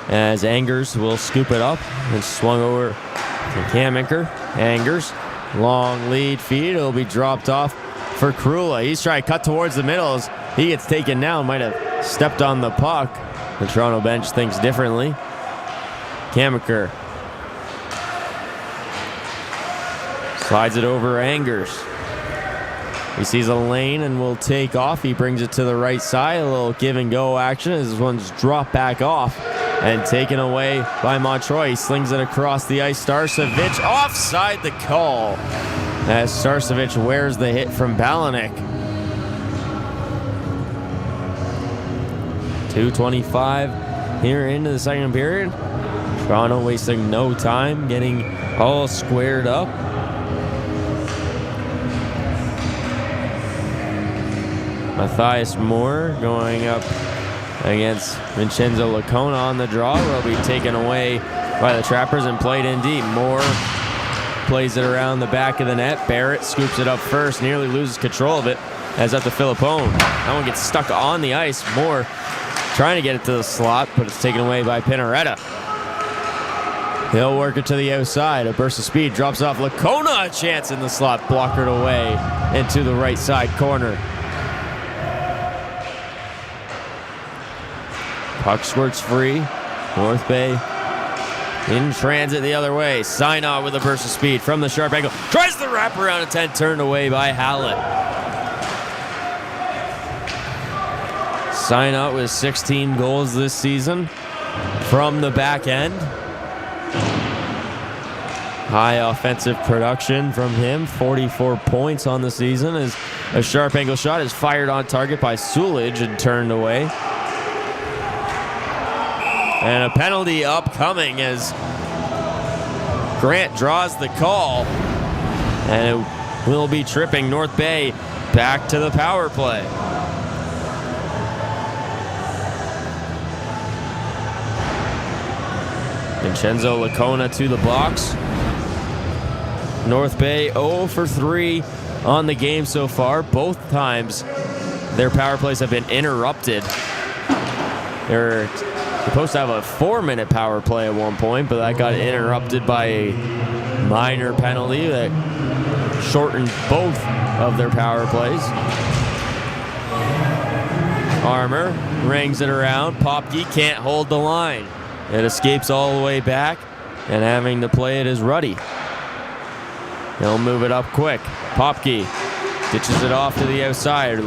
as Angers will scoop it up and swung over to Kamenker. Angers, long lead feed. It'll be dropped off for Krula. He's trying to cut towards the middle as he gets taken down. Might have stepped on the puck. The Toronto bench thinks differently. Kamenker slides it over Angers. He sees a lane and will take off. He brings it to the right side. A little give and go action as this one's dropped back off and taken away by Montroy. He slings it across the ice. Starcevic offside the call as Starcevic wears the hit from Balanek. 2:25 here into the second period. Toronto wasting no time, getting all squared up. Matthias Moore going up against Vincenzo Lacona on the draw. Will be taken away by the Trappers and played in deep. Moore plays it around the back of the net. Barrett scoops it up first, nearly loses control of it as up to Philippone. That one gets stuck on the ice. Moore trying to get it to the slot, but it's taken away by Pinaretta. He'll work it to the outside. A burst of speed drops off Lacona. A chance in the slot, blockered away into the right side corner. Puck squirts free. North Bay In transit the other way. Sinot with a burst of speed from the sharp angle. Tries the wraparound attempt, turned away by Hallett. Sinot with 16 goals this season from the back end. High offensive production from him. 44 points on the season as a sharp angle shot is fired on target by Sulage and turned away. And a penalty upcoming as Grant draws the call. And it will be tripping North Bay back to the power play. Vincenzo Licona to the box. North Bay 0 for 3 on the game so far. Both times their power plays have been interrupted. They're supposed to have a 4-minute power play at one point, but that got interrupted by a minor penalty that shortened both of their power plays. Armour rings it around. Popke can't hold the line. It escapes all the way back, and having to play it is Ruddy. He'll move it up quick. Popke ditches it off to the outside.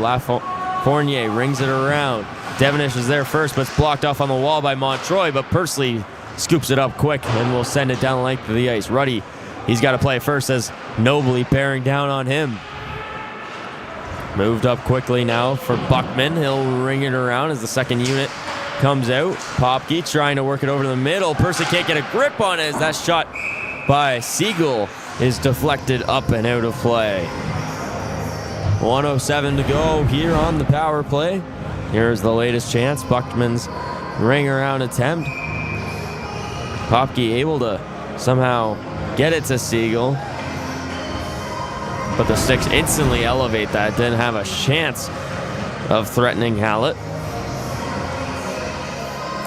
Fournier rings it around. Devonish is there first, but it's blocked off on the wall by Montroy, but Pursley scoops it up quick and will send it down the length of the ice. Ruddy, he's got to play first as Nobly bearing down on him. Moved up quickly now for Buckman. He'll ring it around as the second unit comes out. Popke trying to work it over to the middle. Pursley can't get a grip on it as that shot by Siegel is deflected up and out of play. 1:07 to go here on the power play. Here's the latest chance. Buckman's ring around attempt. Popke able to somehow get it to Siegel. But the Sticks instantly elevate that. Didn't have a chance of threatening Hallett.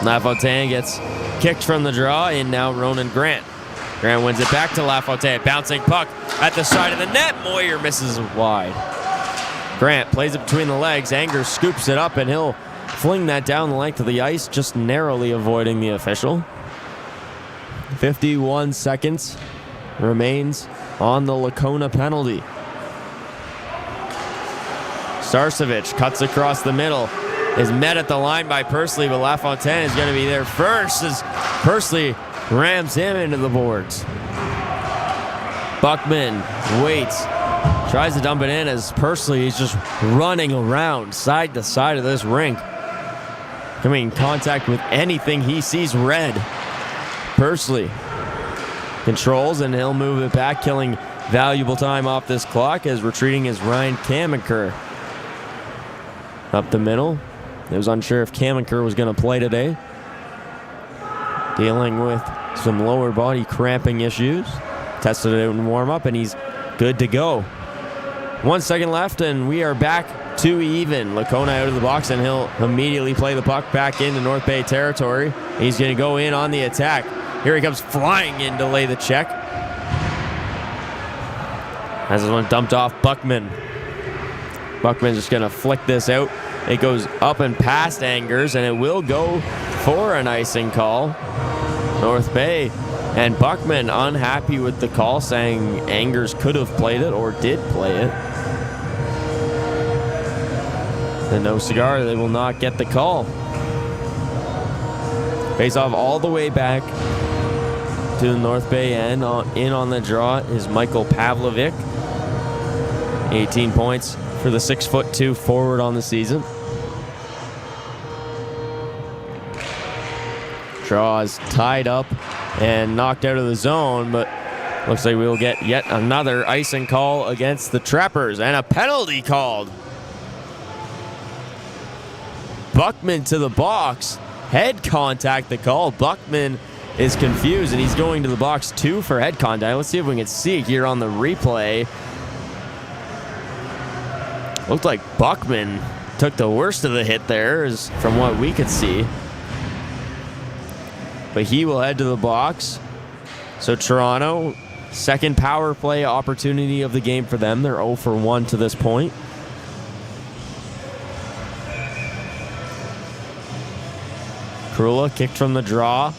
Lafontaine gets kicked from the draw, and now Ronan Grant. Grant wins it back to Lafontaine. Bouncing puck at the side of the net. Moyer misses wide. Grant plays it between the legs. Anger scoops it up, and he'll fling that down the length of the ice, just narrowly avoiding the official. 51 seconds remains on the Licona penalty. Starcevich cuts across the middle. Is met at the line by Pursley, but LaFontaine is going to be there first as Pursley rams him into the boards. Buckman waits, tries to dump it in as Pursley is just running around side to side of this rink. Coming in contact with anything he sees red. Pursley controls and he'll move it back, killing valuable time off this clock as retreating is Ryan Kamenker. Up the middle. I was unsure if Kamenker was going to play today. Dealing with some lower body cramping issues. Tested it out in warm-up, and he's good to go. 1 second left, and we are back to even. Licona out of the box, and he'll immediately play the puck back into North Bay territory. He's going to go in on the attack. Here he comes flying in to lay the check. Has this one dumped off Buckman. Buckman's just going to flick this out. It goes up and past Angers, and it will go for an icing call. North Bay and Buckman unhappy with the call, saying Angers could have played it or did play it. And no cigar, they will not get the call. Face off all the way back to the North Bay end. In on the draw is Michael Pavlovic. 18 points for the 6'2" forward on the season. Draw is tied up and knocked out of the zone, but looks like we'll get yet another icing call against the Trappers and a penalty called. Buckman to the box. Head contact the call. Buckman is confused and he's going to the box 2 for head contact. Let's see if we can see here on the replay. Looked like Buckman took the worst of the hit there, is from what we could see. But he will head to the box. So Toronto, second power play opportunity of the game for them. They're 0 for 1 to this point. Krula kicked from the draw.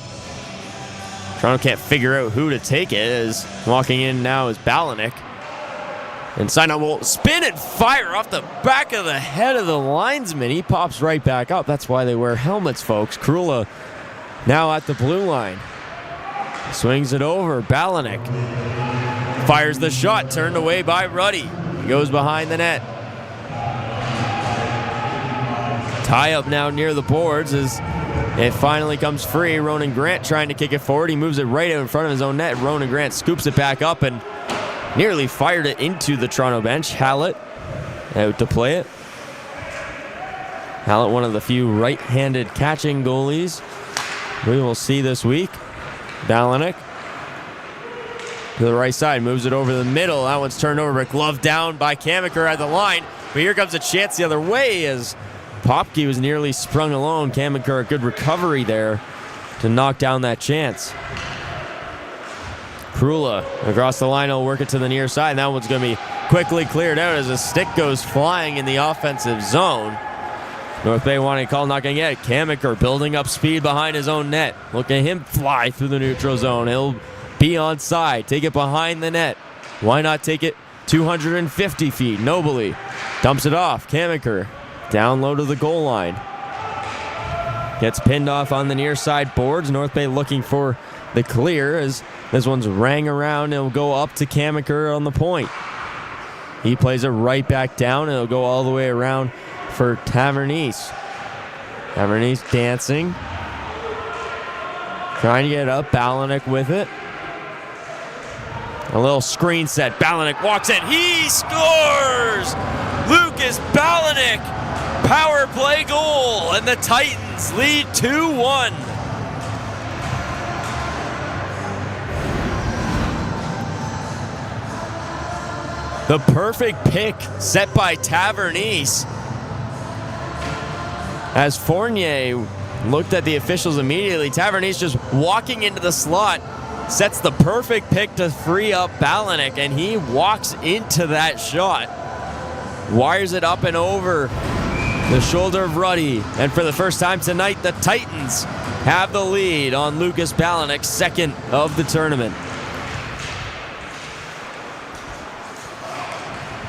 Toronto can't figure out who to take it, as walking in now is Balanik. And Sinop will spin and fire off the back of the head of the linesman. He pops right back up. That's why they wear helmets, folks. Krula now at the blue line. Swings it over. Balanik fires the shot, turned away by Ruddy. He goes behind the net. Tie up now near the boards as it finally comes free. Ronan Grant trying to kick it forward. He moves it right out in front of his own net. Ronan Grant scoops it back up and nearly fired it into the Toronto bench. Hallett out to play it. Hallett, one of the few right-handed catching goalies we will see this week. Balanik to the right side, moves it over the middle. That one's turned over, but glove down by Kamaker at the line. But here comes a chance the other way as Popke was nearly sprung alone. Kamaker, a good recovery there to knock down that chance. Krula across the line, will work it to the near side, and that one's going to be quickly cleared out as a stick goes flying in the offensive zone. North Bay wanting to call, not going to get it. Kamaker building up speed behind his own net. Look at him fly through the neutral zone. He'll be on side. Take it behind the net. Why not take it 250 feet? Nobly dumps it off. Kamaker down low to the goal line. Gets pinned off on the near side boards. North Bay looking for the clear as this one's rang around. And it'll go up to Kamaker on the point. He plays it right back down and it'll go all the way around for Tavernese. Tavernese dancing. Trying to get it up. Balanik with it. A little screen set. Balanik walks in. He scores! Lucas Balanik. Power play goal. And the Titans lead 2-1. The perfect pick set by Tavernese. As Fournier looked at the officials immediately, Tavernese just walking into the slot sets the perfect pick to free up Balanik, and he walks into that shot. Wires it up and over the shoulder of Ruddy. And for the first time tonight, the Titans have the lead on Lucas Balanik, second of the tournament.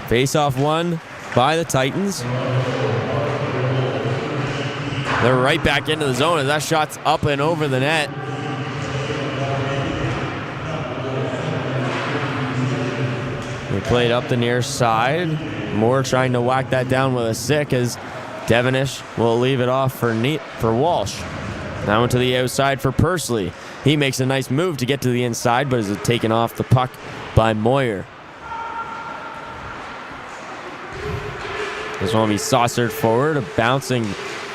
Face-off won by the Titans. They're right back into the zone as that shot's up and over the net. They played up the near side. Moore trying to whack that down with a stick as Devonish will leave it off for Walsh. Now into the outside for Pursley. He makes a nice move to get to the inside, but is taken off the puck by Moyer. This one will be saucered forward. A bouncing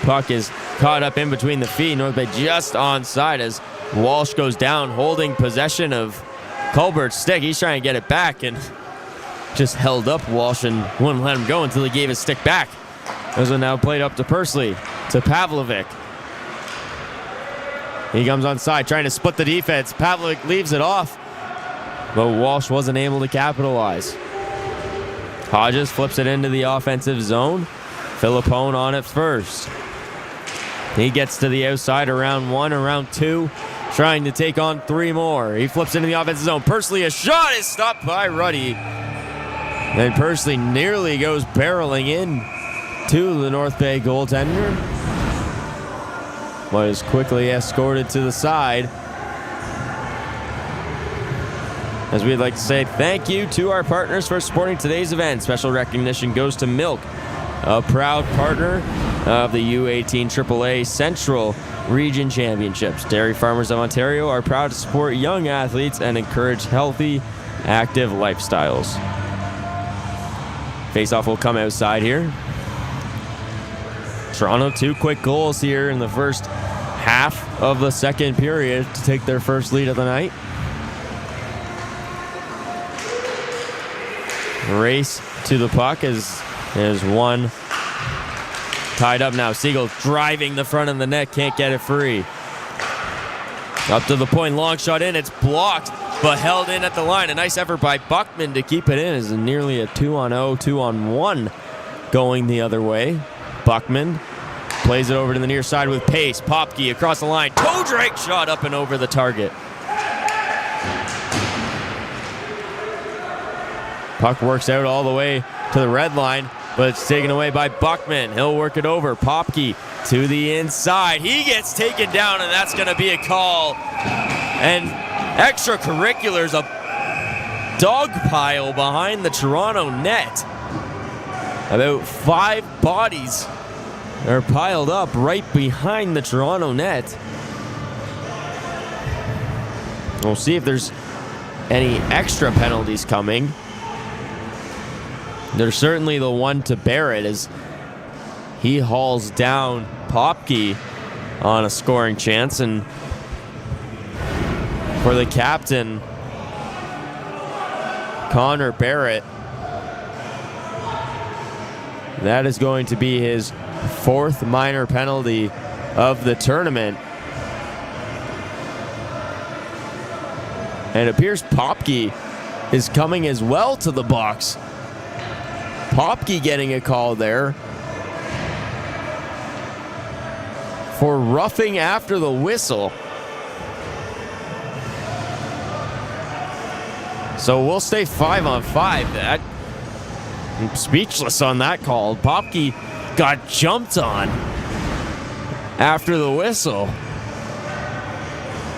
puck is caught up in between the feet. North Bay just onside as Walsh goes down, holding possession of Colbert's stick. He's trying to get it back and just held up Walsh and wouldn't let him go until he gave his stick back. This one now played up to Pursley, to Pavlovic. He comes onside, trying to split the defense. Pavlovic leaves it off, but Walsh wasn't able to capitalize. Hodges flips it into the offensive zone. Philippone on it first. He gets to the outside around one, around two, trying to take on three more. He flips into the offensive zone. Pursley, a shot is stopped by Ruddy. And Pursley nearly goes barreling in to the North Bay goaltender, but is quickly escorted to the side. As we'd like to say thank you to our partners for supporting today's event. Special recognition goes to Milk, a proud partner of the U18 AAA Central Region Championships. Dairy Farmers of Ontario are proud to support young athletes and encourage healthy, active lifestyles. Faceoff will come outside here. Toronto, 2 quick goals here in the first half of the second period to take their first lead of the night. Race to the puck as there's one tied up now. Siegel driving the front of the net, can't get it free. Up to the point, long shot in, it's blocked, but held in at the line. A nice effort by Buckman to keep it in. Is nearly a 2-on-0, 2-on-1 going the other way. Buckman plays it over to the near side with pace. Popke across the line, toe drag shot up and over the target. Puck works out all the way to the red line, but it's taken away by Buckman. He'll work it over. Popke to the inside. He gets taken down, and that's going to be a call. And extracurriculars, a dog pile behind the Toronto net. About 5 bodies are piled up right behind the Toronto net. We'll see if there's any extra penalties coming. There's certainly the one to Barrett as he hauls down Popke on a scoring chance. And for the captain, Connor Barrett, that is going to be his 4th minor penalty of the tournament. And it appears Popke is coming as well to the box. Popke getting a call there for roughing after the whistle. So we'll stay 5-on-5. I'm speechless on that call. Popke got jumped on after the whistle.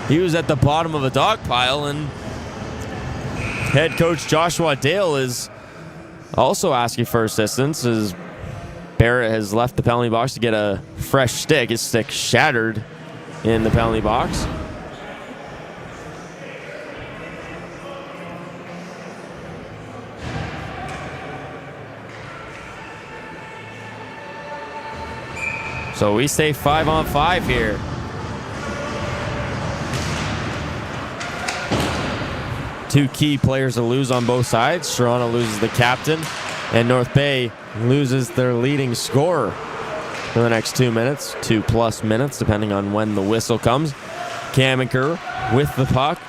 He was at the bottom of a dog pile, and head coach Joshua Dale is also asking for assistance as Barrett has left the penalty box to get a fresh stick. His stick shattered in the penalty box. So we stay 5-on-5 here. Two key players to lose on both sides. Toronto loses the captain, and North Bay loses their leading scorer for the next 2 minutes, 2+ minutes, depending on when the whistle comes. Kamenker with the puck.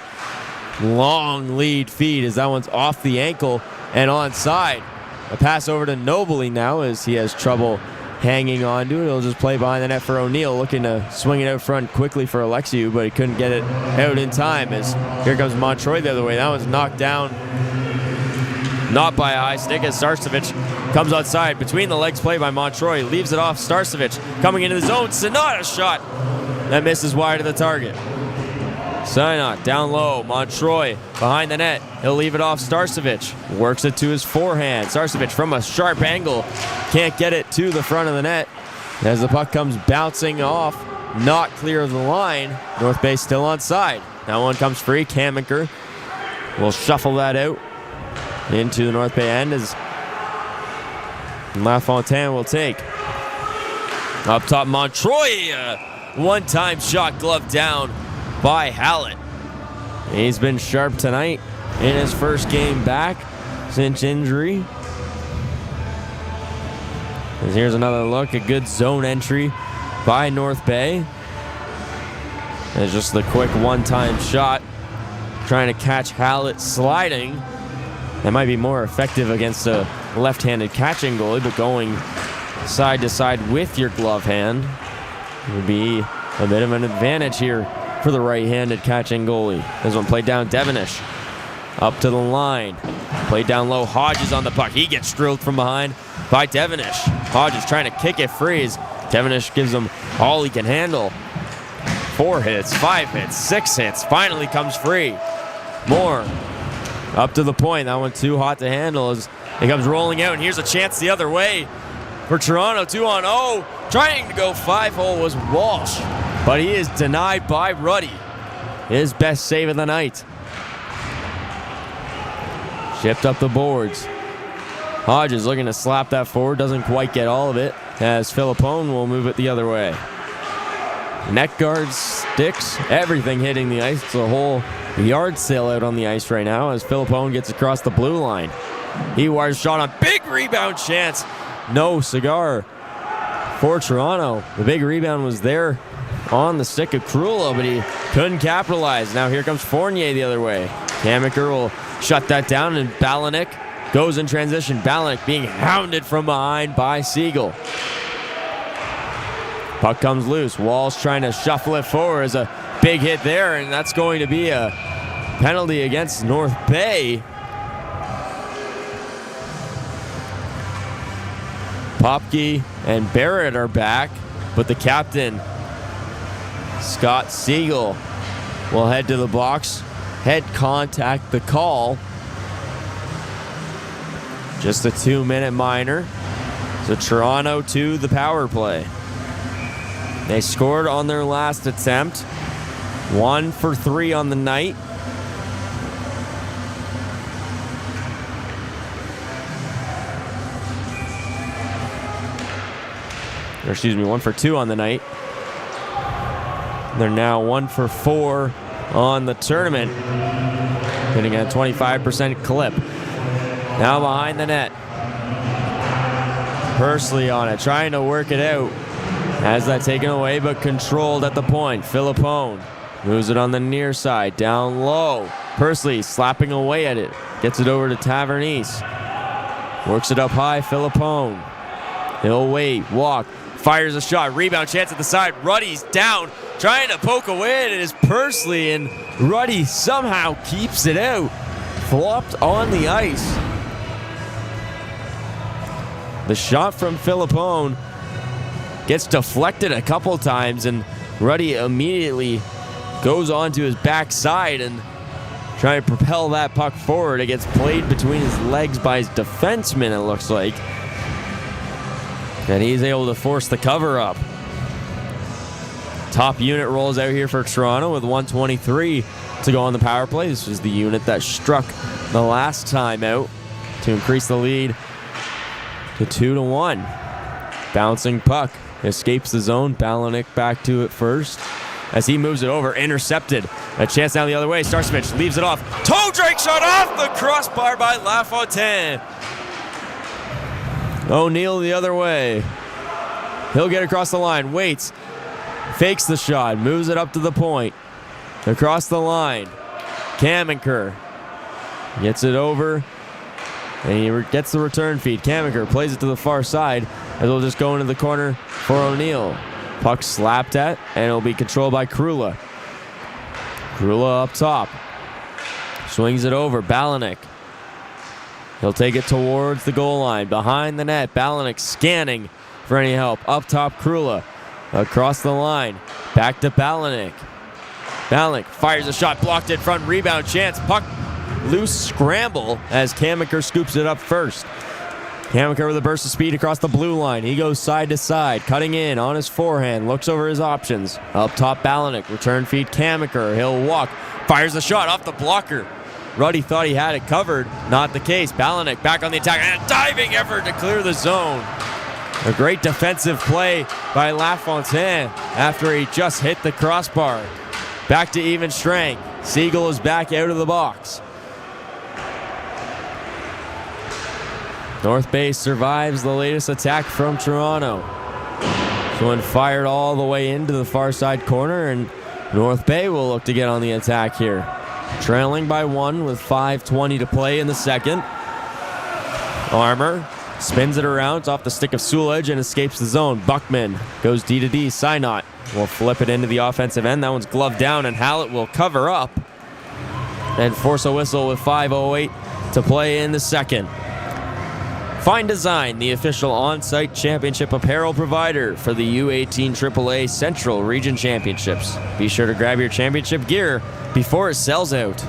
Long lead feed as that one's off the ankle and onside. A pass over to Nobley now as he has trouble hanging on to it. He'll just play behind the net for O'Neill, looking to swing it out front quickly for Alexiou, but he couldn't get it out in time as here comes Montroy the other way. That one's knocked down, not by a high stick, as Starcevic comes outside. Between the legs play by Montroy, leaves it off Starcevic. Coming into the zone, Sinat, a shot that misses wide of the target. Sinat down low, Montroy behind the net. He'll leave it off Starcevic. Works it to his forehand. Starcevic from a sharp angle. Can't get it to the front of the net as the puck comes bouncing off. Not clear of the line. North Bay still onside. That one comes free. Kamenker will shuffle that out into the North Bay end as LaFontaine will take. Up top, Montroy. One-time shot gloved down by Hallett. He's been sharp tonight in his first game back since injury. And here's another look, a good zone entry by North Bay. It's just the quick one-time shot, trying to catch Hallett sliding. That might be more effective against a left-handed catching goalie, but going side to side with your glove hand would be a bit of an advantage here for the right-handed catching goalie. This one played down Devenish. Up to the line. Played down low. Hodges on the puck. He gets drilled from behind by Devenish. Hodges trying to kick it free as Devenish gives him all he can handle. 4 hits, 5 hits, 6 hits. Finally comes free. Moore up to the point. That one too hot to handle as it comes rolling out. And here's a chance the other way for Toronto. 2-on-0. Trying to go 5-hole was Walsh, but he is denied by Ruddy. His best save of the night. Shipped up the boards. Hodges looking to slap that forward. Doesn't quite get all of it as Philippone will move it the other way. Net guards, sticks, everything hitting the ice. It's a whole yard sale out on the ice right now as Philippone gets across the blue line. He wires shot on. Big rebound chance. No cigar for Toronto. The big rebound was there on the stick of Krula, but he couldn't capitalize. Now here comes Fournier the other way. Kamenker will shut that down, and Balanik goes in transition. Balanik being hounded from behind by Siegel. Puck comes loose. Walsh trying to shuffle it forward. As a big hit there, and that's going to be a penalty against North Bay. Popke and Barrett are back, but the captain, Scott Siegel, will head to the box. Head contact the call. Just a 2-minute minor. So Toronto to the power play. They scored on their last attempt. 1 for 3 on the night. Or excuse me, 1 for 2 on the night. They're now 1 for 4 on the tournament. Hitting at a 25% clip. Now behind the net. Pursley on it, trying to work it out. Has that taken away, but controlled at the point. Philippone moves it on the near side, down low. Pursley slapping away at it. Gets it over to Tavernese. Works it up high, Philippone. He'll wait, walk, fires a shot, rebound chance at the side. Ruddy's down, trying to poke away at it is Pursley, and Ruddy somehow keeps it out. Flopped on the ice. The shot from Philippone gets deflected a couple times, and Ruddy immediately goes onto his backside and trying to propel that puck forward. It gets played between his legs by his defenseman, it looks like. And he's able to force the cover up. Top unit rolls out here for Toronto with 1:23 to go on the power play. This is the unit that struck the last time out to increase the lead to 2-1. Bouncing puck escapes the zone. Balanik back to it first. As he moves it over, intercepted. A chance down the other way. Starsmith leaves it off. Toe drake shot off the crossbar by Lafontaine. O'Neill the other way. He'll get across the line. Waits. Fakes the shot. Moves it up to the point. Across the line. Kamenker gets it over. And he gets the return feed. Kamenker plays it to the far side. As it'll just go into the corner for O'Neill. Puck slapped at, and it'll be controlled by Krula. Krula up top. Swings it over. Balanik. He'll take it towards the goal line. Behind the net. Balanik scanning for any help. Up top, Krula. Across the line. Back to Balanik. Balanik fires a shot. Blocked in front. Rebound chance. Puck loose scramble as Kamenker scoops it up first. Kamenker with a burst of speed across the blue line. He goes side to side, cutting in on his forehand, looks over his options. Up top, Balanik, return feed, Kamenker. He'll walk, fires a shot off the blocker. Ruddy thought he had it covered. Not the case. Balanik back on the attack, and a diving effort to clear the zone. A great defensive play by Lafontaine after he just hit the crossbar. Back to even strength. Siegel is back out of the box. North Bay survives the latest attack from Toronto. This one fired all the way into the far side corner, and North Bay will look to get on the attack here. Trailing by 1 with 5:20 to play in the second. Armour spins it around. It's off the stick of Sulej and escapes the zone. Buckman goes D to D. Synot will flip it into the offensive end. That one's gloved down, and Hallett will cover up and force a whistle with 5:08 to play in the second. Fine Design, the official on-site championship apparel provider for the U18 AAA Central Region Championships. Be sure to grab your championship gear before it sells out.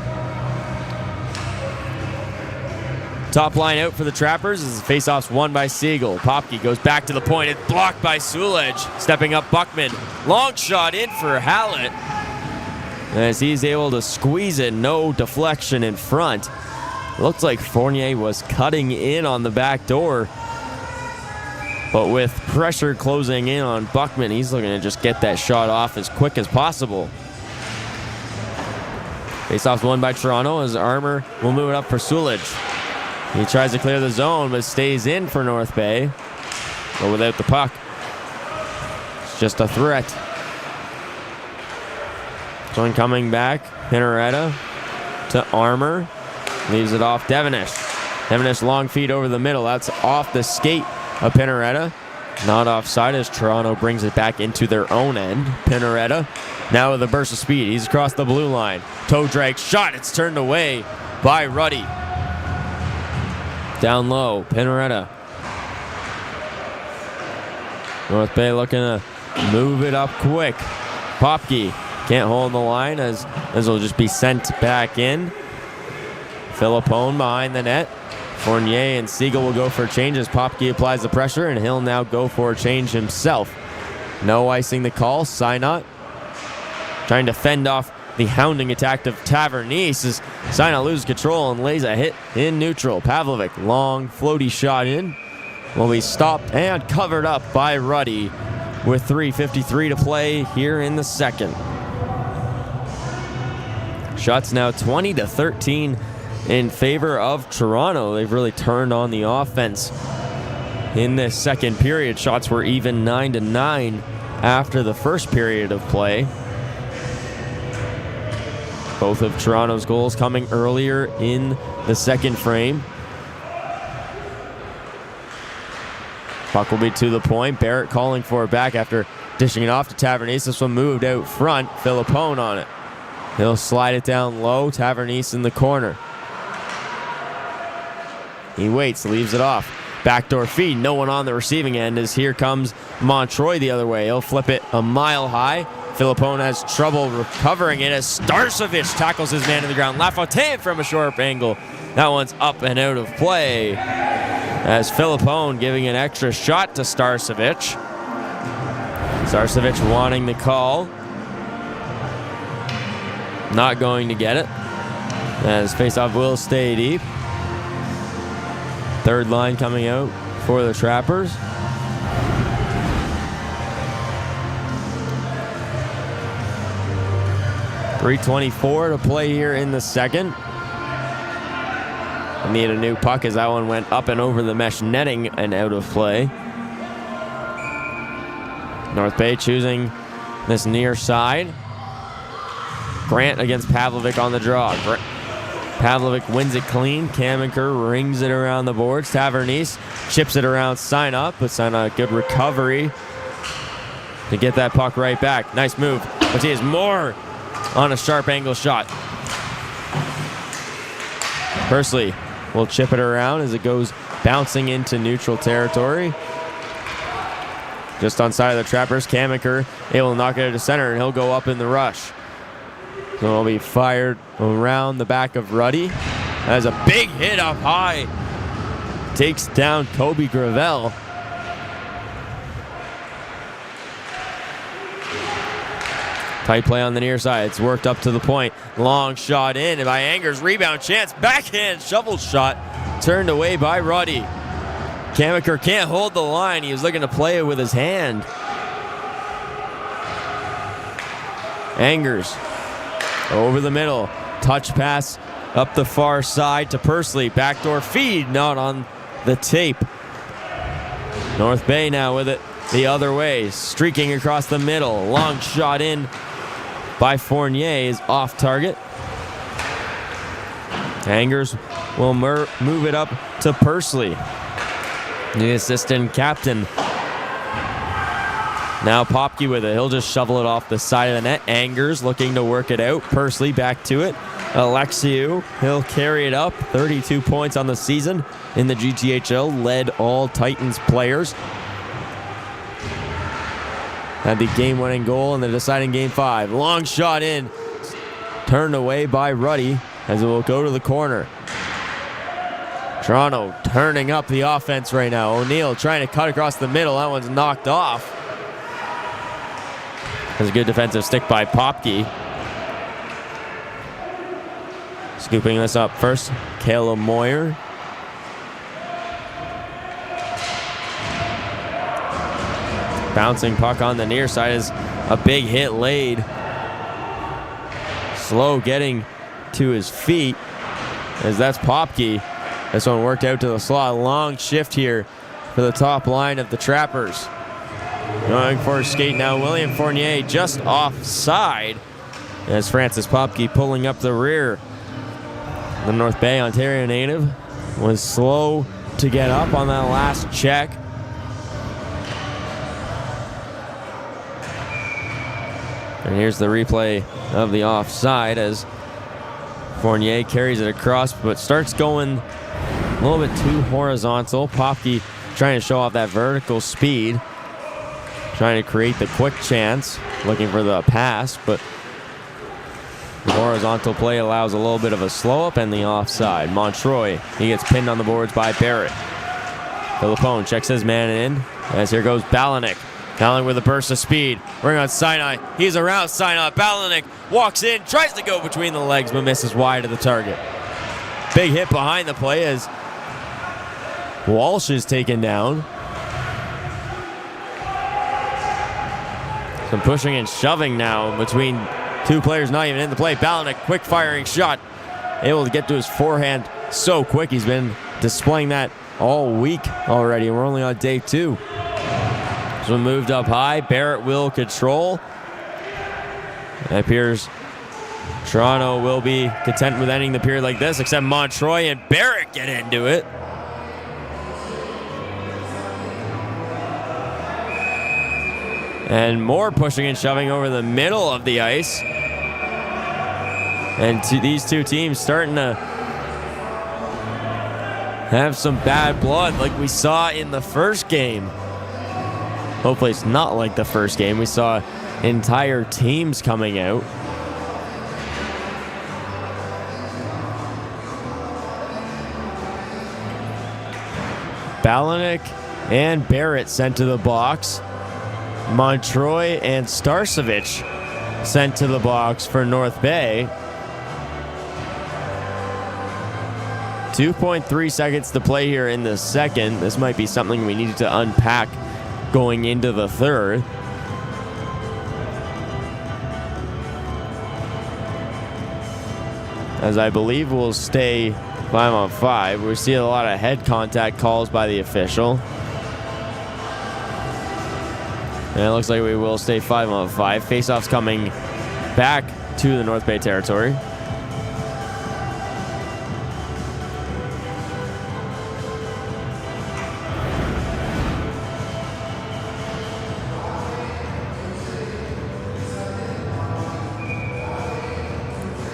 Top line out for the Trappers as the faceoff's won by Siegel. Popke goes back to the point. It's blocked by Sulej. Stepping up Buckman. Long shot in for Hallett. As he's able to squeeze it, no deflection in front. Looked like Fournier was cutting in on the back door. But with pressure closing in on Buckman, he's looking to just get that shot off as quick as possible. Faceoff's won by Toronto as Armour will move it up for Sulej. He tries to clear the zone, but stays in for North Bay. But without the puck, it's just a threat. This one coming back. Pinaretta to Armour. Leaves it off Devenish. Devenish long feed over the middle. That's off the skate of Pinaretta. Not offside as Toronto brings it back into their own end. Pinaretta now with a burst of speed. He's across the blue line. Toe drag shot. It's turned away by Ruddy. Down low. Pinaretta North Bay looking to move it up quick. Popke can't hold the line as this will just be sent back in. Philippone behind the net. Fournier and Siegel will go for changes. Popke applies the pressure, and he'll now go for a change himself. No icing the call. Synot trying to fend off the hounding attack of Tavernese as Synot loses control and lays a hit in neutral. Pavlovic, long floaty shot in, will be stopped and covered up by Ruddy with 3:53 to play here in the second. Shots now 20-13 in favor of Toronto. They've really turned on the offense in this second period. Shots were even 9-9 after the first period of play. Both of Toronto's goals coming earlier in the second frame. Puck will be to the point. Barrett calling for it back after dishing it off to Tavernese. This one moved out front. Philippone on it. He'll slide it down low. Tavernese in the corner. He waits, leaves it off. Backdoor feed. No one on the receiving end as here comes Montroy the other way. He'll flip it a mile high. Philippone has trouble recovering it as Starcevic tackles his man to the ground. Lafontaine from a sharp angle. That one's up and out of play as Philippone giving an extra shot to Starcevic. Starcevic wanting the call. Not going to get it as faceoff will stay deep. Third line coming out for the Trappers. .324 to play here in the second. Need a new puck as that one went up and over the mesh netting and out of play. North Bay choosing this near side. Grant against Pavlovic on the draw. Pavlovic wins it clean. Kamenker rings it around the boards. Tavernese chips it around Synot, puts on a good recovery to get that puck right back. Nice move. Matthias Moore on a sharp angle shot. Persley will chip it around as it goes bouncing into neutral territory. Just on side of the Trappers, Kamenker able to knock it to center, and he'll go up in the rush. So it'll be fired around the back of Ruddy. Has a big hit up high. Takes down Kobe Gravel. Tight play on the near side. It's worked up to the point. Long shot in by Angers. Rebound chance. Backhand shovel shot. Turned away by Ruddy. Kamenker can't hold the line. He was looking to play it with his hand. Angers over the middle. Touch pass up the far side to Persley. Backdoor feed. Not on the tape. North Bay now with it the other way. Streaking across the middle. Long shot in by Fournier is off target. Angers will move it up to Persley, the assistant captain. Now Popke with it. He'll just shovel it off the side of the net. Angers looking to work it out. Persley back to it. Alexiou, he'll carry it up. 32 points on the season in the GTHL. Led all Titans players. Had the game-winning goal in the deciding Game 5. Long shot in. Turned away by Ruddy as it will go to the corner. Toronto turning up the offense right now. O'Neill trying to cut across the middle. That one's knocked off. There's a good defensive stick by Popke. Scooping this up first, Kayla Moyer. Bouncing puck on the near side is a big hit laid. Slow getting to his feet as that's Popke. This one worked out to the slot. Long shift here for the top line of the Trappers. Going for a skate now. William Fournier just offside as Francis Popke pulling up the rear. The North Bay Ontario native was slow to get up on that last check. And here's the replay of the offside as Fournier carries it across, but starts going a little bit too horizontal. Popke trying to show off that vertical speed. trying to create the quick chance, looking for the pass, but the horizontal play allows a little bit of a slow up and the offside. Montroy, he gets pinned on the boards by Barrett. Philippone checks his man in, as here goes Balanik. Balanik with a burst of speed. Bring on Sinai. He's around Sinai. Balanik walks in, tries to go between the legs, but misses wide of the target. Big hit behind the play as Walsh is taken down. Some pushing and shoving now between two players not even in the play. Balanik, quick firing shot. Able to get to his forehand so quick. He's been displaying that all week already. We're only on day 2. So moved up high. Barrett will control. It appears Toronto will be content with ending the period like this, except Montroy and Barrett get into it. And more pushing and shoving over the middle of the ice. And these two teams starting to have some bad blood like we saw in the first game. Hopefully it's not like the first game. We saw entire teams coming out. Balanik and Barrett sent to the box. Montroy and Starcevich sent to the box for North Bay. 2.3 seconds to play here in the second. This might be something we need to unpack going into the third. As I believe we'll stay 5-on-5. We see a lot of head contact calls by the official. And it looks like we will stay 5-on-5. Faceoffs coming back to the North Bay territory.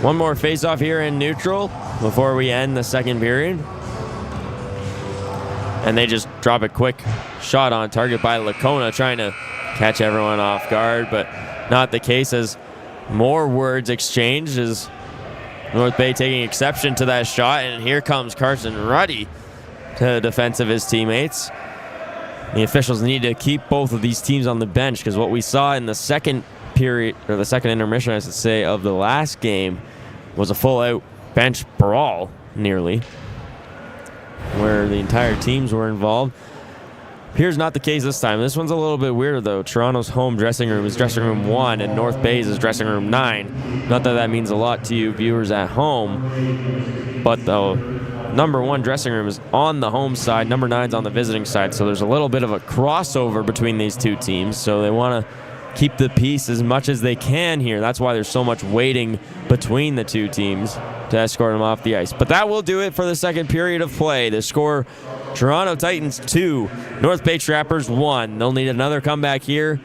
One more face-off here in neutral before we end the second period. And they just drop a quick shot on target by Lacona, trying to catch everyone off guard, but not the case, as more words exchanged as North Bay taking exception to that shot. And here comes Carson Ruddy to the defense of his teammates. The officials need to keep both of these teams on the bench, because what we saw in the second period, or the second intermission, I should say, of the last game was a full-out bench brawl, nearly, where the entire teams were involved. Here's not the case this time. This one's a little bit weirder, though. Toronto's home dressing room is dressing room 1, and North Bay's is dressing room 9. Not that that means a lot to you viewers at home, but the number 1 dressing room is on the home side, number 9's on the visiting side, so there's a little bit of a crossover between these two teams, so they want to keep the peace as much as they can here. That's why there's so much waiting between the two teams to escort them off the ice. But that will do it for the second period of play. The score, Toronto Titans 2, North Bay Trappers 1. They'll need another comeback here,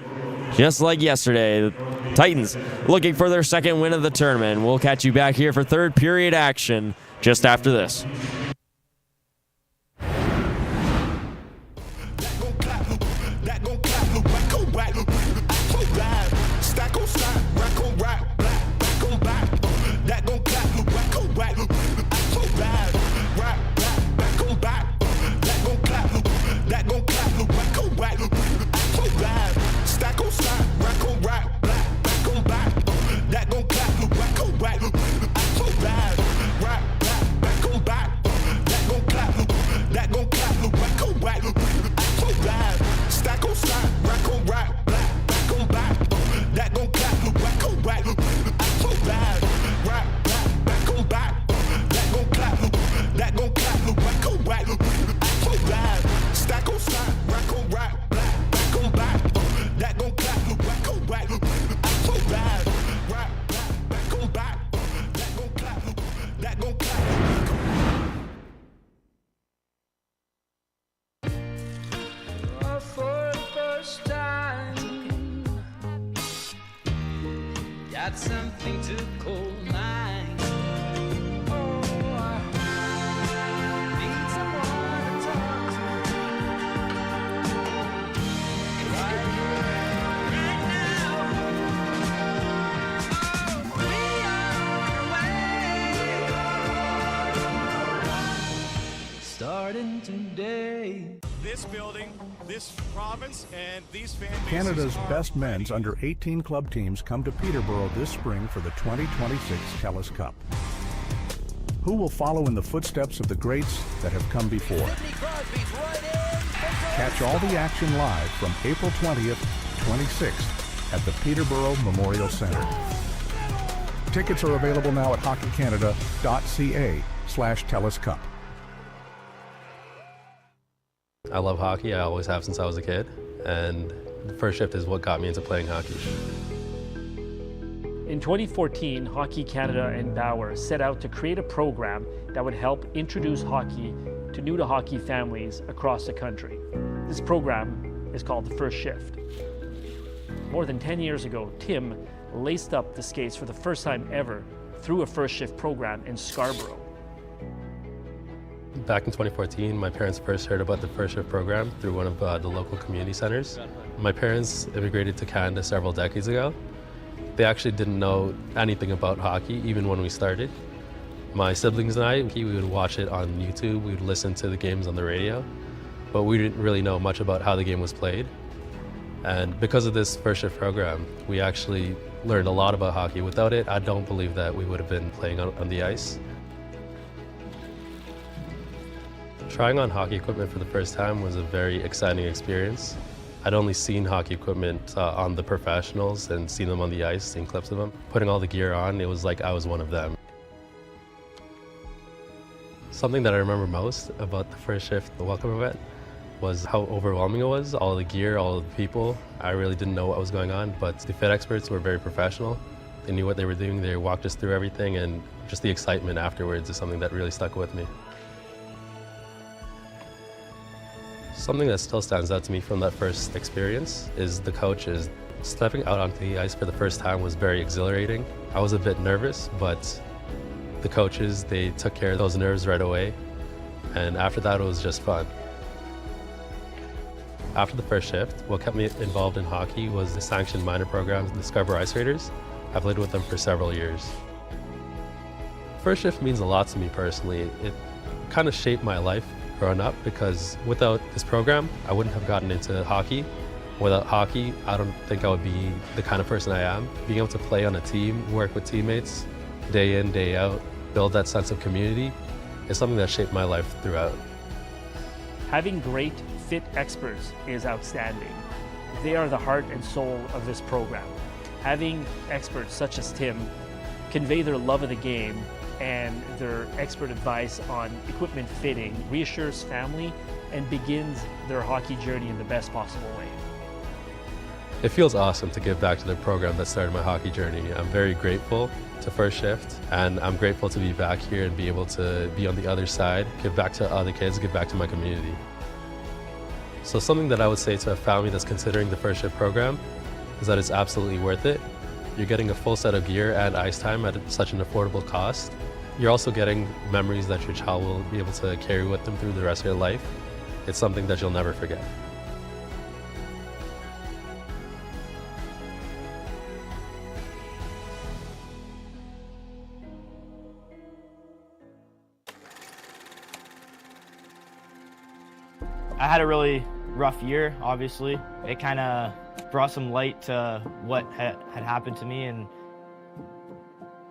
just like yesterday. The Titans looking for their second win of the tournament. We'll catch you back here for third period action just after this. Something to call mine. Oh, I need someone to talk to. Right here. day. This building, this province, and these fan bases Canada's are best men's under 18 club teams come to Peterborough this spring for the 2026 TELUS Cup. Who will follow in the footsteps of the greats that have come before? Catch all the action live from April 20th to 26th at the Peterborough Memorial Centre. Tickets are available now at hockeycanada.ca/TELUS Cup. I love hockey. I always have since I was a kid, and the first shift is what got me into playing hockey. In 2014, Hockey Canada and Bauer set out to create a program that would help introduce hockey to new-to-hockey families across the country. This program is called the First Shift. More than 10 years ago, Tim laced up the skates for the first time ever through a First Shift program in Scarborough. Back in 2014, my parents first heard about the First Shift program through one of the local community centers. My parents immigrated to Canada several decades ago. They actually didn't know anything about hockey, even when we started. My siblings and I, we would watch it on YouTube, we would listen to the games on the radio, but we didn't really know much about how the game was played. And because of this First Shift program, we actually learned a lot about hockey. Without it, I don't believe that we would have been playing on the ice. Trying on hockey equipment for the first time was a very exciting experience. I'd only seen hockey equipment on the professionals and seen them on the ice, seen clips of them. Putting all the gear on, it was like I was one of them. Something that I remember most about the First Shift, the welcome event, was how overwhelming it was. All the gear, all the people. I really didn't know what was going on, but the fit experts were very professional. They knew what they were doing. They walked us through everything, and just the excitement afterwards is something that really stuck with me. Something that still stands out to me from that first experience is the coaches. Stepping out onto the ice for the first time was very exhilarating. I was a bit nervous, but the coaches, they took care of those nerves right away. And after that, it was just fun. After the First Shift, what kept me involved in hockey was the sanctioned minor program, the Scarborough Ice Raiders. I've played with them for several years. First Shift means a lot to me personally. It kind of shaped my life growing up, because without this program, I wouldn't have gotten into hockey. Without hockey, I don't think I would be the kind of person I am. Being able to play on a team, work with teammates, day in, day out, build that sense of community is something that shaped my life throughout. Having great fit experts is outstanding. They are the heart and soul of this program. Having experts such as Tim convey their love of the game and their expert advice on equipment fitting reassures family and begins their hockey journey in the best possible way. It feels awesome to give back to the program that started my hockey journey. I'm very grateful to First Shift, and I'm grateful to be back here and be able to be on the other side, give back to other kids, give back to my community. So something that I would say to a family that's considering the First Shift program is that it's absolutely worth it. You're getting a full set of gear and ice time at such an affordable cost. You're also getting memories that your child will be able to carry with them through the rest of their life. It's something that you'll never forget. I had a really rough year, obviously. It kind of brought some light to what had happened to me. And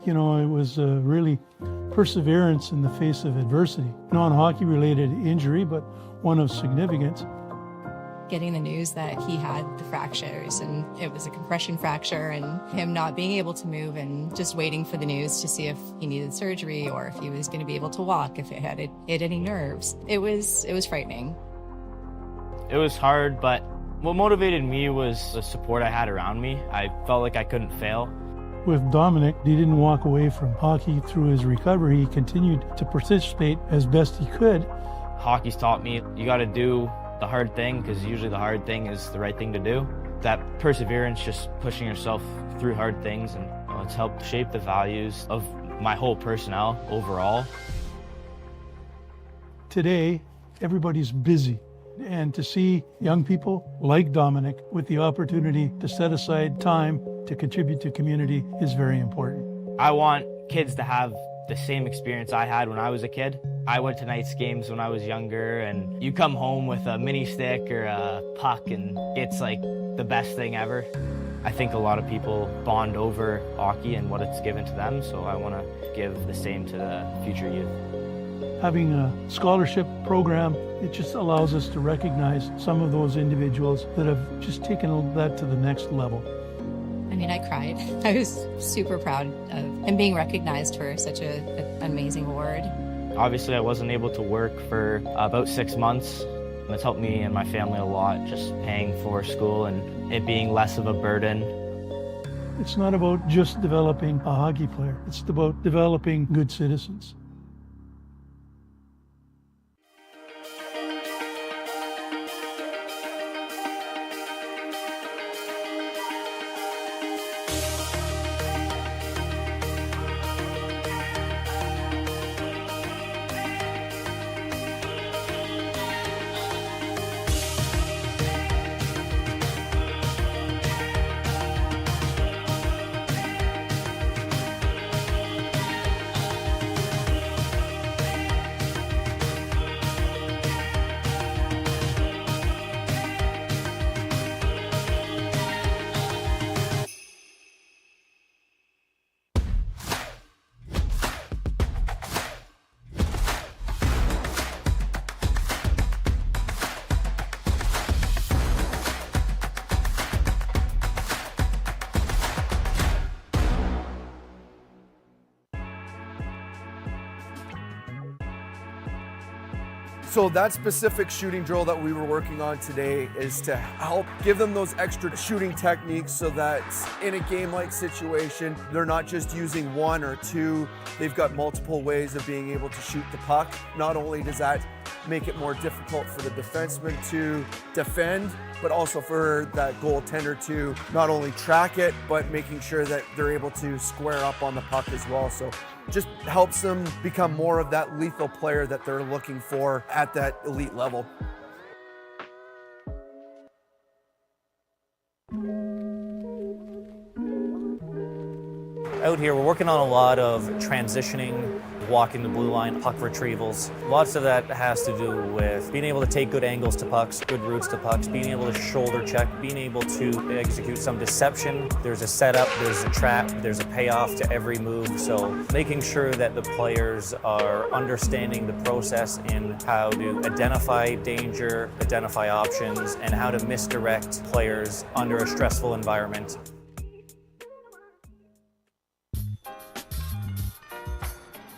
you know, it was really perseverance in the face of adversity. Non-hockey related injury, but one of significance. Getting the news that he had the fractures, and it was a compression fracture, and him not being able to move, and just waiting for the news to see if he needed surgery or if he was going to be able to walk, if it had hit any nerves. It was frightening. it was hard, but what motivated me was the support I had around me. I felt like I couldn't fail. With Dominic, he didn't walk away from hockey through his recovery. He continued to participate as best he could. Hockey's taught me you got to do the hard thing, because usually the hard thing is the right thing to do. That perseverance, just pushing yourself through hard things, and it's helped shape the values of my whole personnel overall. Today, everybody's busy. And to see young people like Dominic with the opportunity to set aside time to contribute to community is very important. I want kids to have the same experience I had when I was a kid. I went to nights games when I was younger, and you come home with a mini stick or a puck, and it's like the best thing ever. I think a lot of people bond over hockey and what it's given to them, so I want to give the same to the future youth. Having a scholarship program, it just allows us to recognize some of those individuals that have just taken that to the next level. I mean, I cried. I was super proud of him being recognized for such an amazing award. Obviously, I wasn't able to work for about 6 months. It's helped me and my family a lot, just paying for school and it being less of a burden. It's not about just developing a hockey player. It's about developing good citizens. So that specific shooting drill that we were working on today is to help give them those extra shooting techniques so that in a game-like situation, they're not just using one or two, they've got multiple ways of being able to shoot the puck. Not only does that make it more difficult for the defenseman to defend, but also for that goaltender to not only track it, but making sure that they're able to square up on the puck as well. So just helps them become more of that lethal player that they're looking for at that elite level. Out here, we're working on a lot of transitioning, walking the blue line, puck retrievals. Lots of that has to do with being able to take good angles to pucks, good routes to pucks, being able to shoulder check, being able to execute some deception. There's a setup, there's a trap, there's a payoff to every move. So making sure that the players are understanding the process in how to identify danger, identify options, and how to misdirect players under a stressful environment.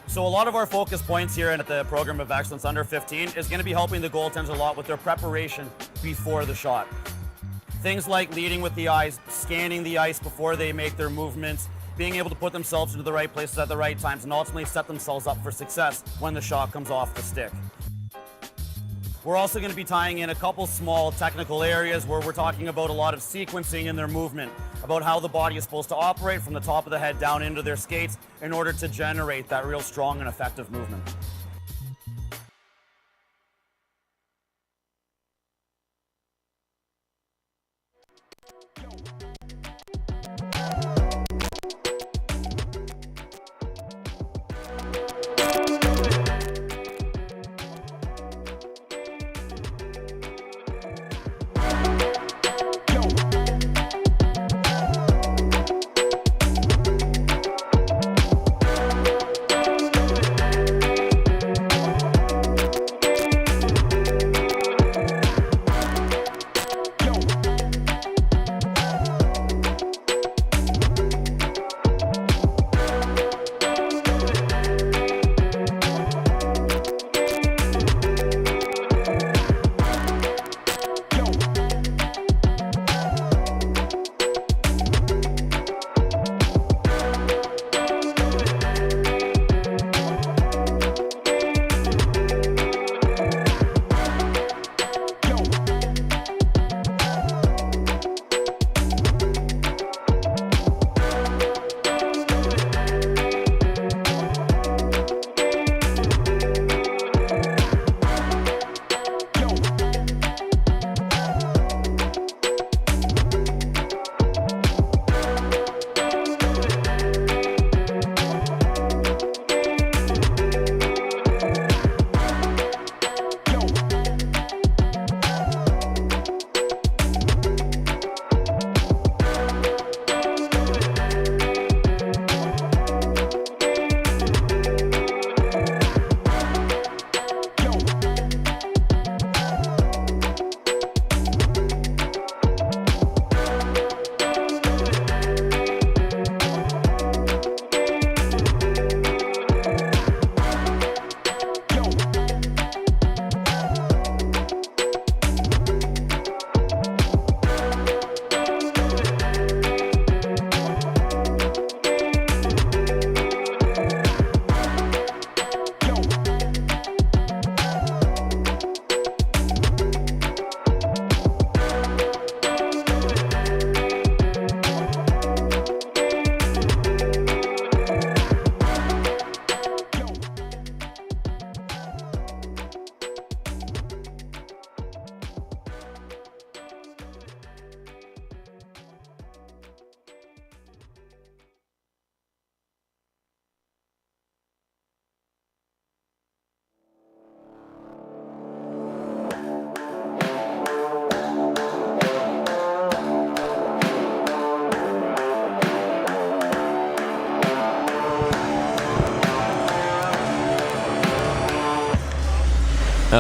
So a lot of our focus points here at the Program of Excellence Under 15 is going to be helping the goaltenders a lot with their preparation before the shot. Things like leading with the eyes, scanning the ice before they make their movements, being able to put themselves into the right places at the right times, and ultimately set themselves up for success when the shot comes off the stick. We're also going to be tying in a couple small technical areas where we're talking about a lot of sequencing in their movement, about how the body is supposed to operate from the top of the head down into their skates in order to generate that real strong and effective movement.